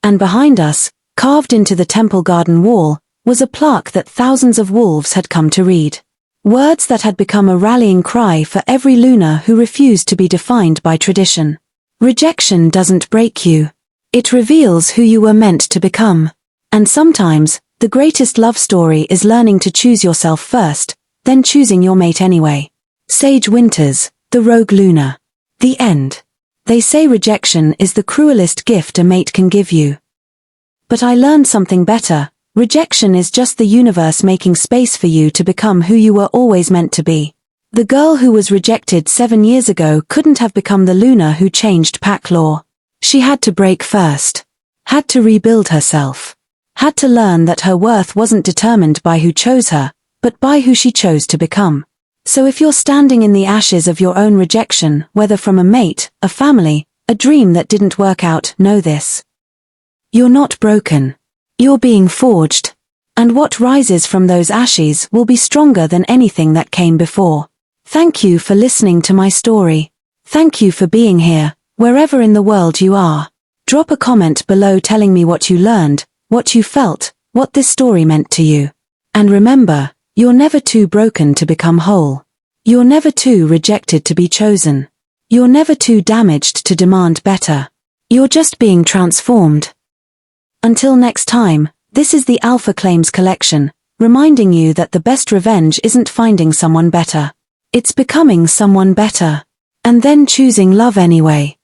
And behind us, carved into the temple garden wall, was a plaque that thousands of wolves had come to read. Words that had become a rallying cry for every Luna who refused to be defined by tradition. Rejection doesn't break you. It reveals who you were meant to become. And sometimes, the greatest love story is learning to choose yourself first, then choosing your mate anyway. Sage Winters, The Rogue Luna. The end. They say rejection is the cruelest gift a mate can give you. But I learned something better. Rejection is just the universe making space for you to become who you were always meant to be. The girl who was rejected 7 years ago couldn't have become the Luna who changed pack law. She had to break first. Had to rebuild herself. Had to learn that her worth wasn't determined by who chose her, but by who she chose to become. So if you're standing in the ashes of your own rejection, whether from a mate, a family, a dream that didn't work out, know this. You're not broken. You're being forged. And what rises from those ashes will be stronger than anything that came before. Thank you for listening to my story. Thank you for being here, wherever in the world you are. Drop a comment below telling me what you learned, what you felt, what this story meant to you. And remember, you're never too broken to become whole. You're never too rejected to be chosen. You're never too damaged to demand better. You're just being transformed. Until next time, this is the Alpha Claims Collection, reminding you that the best revenge isn't finding someone better. It's becoming someone better. And then choosing love anyway.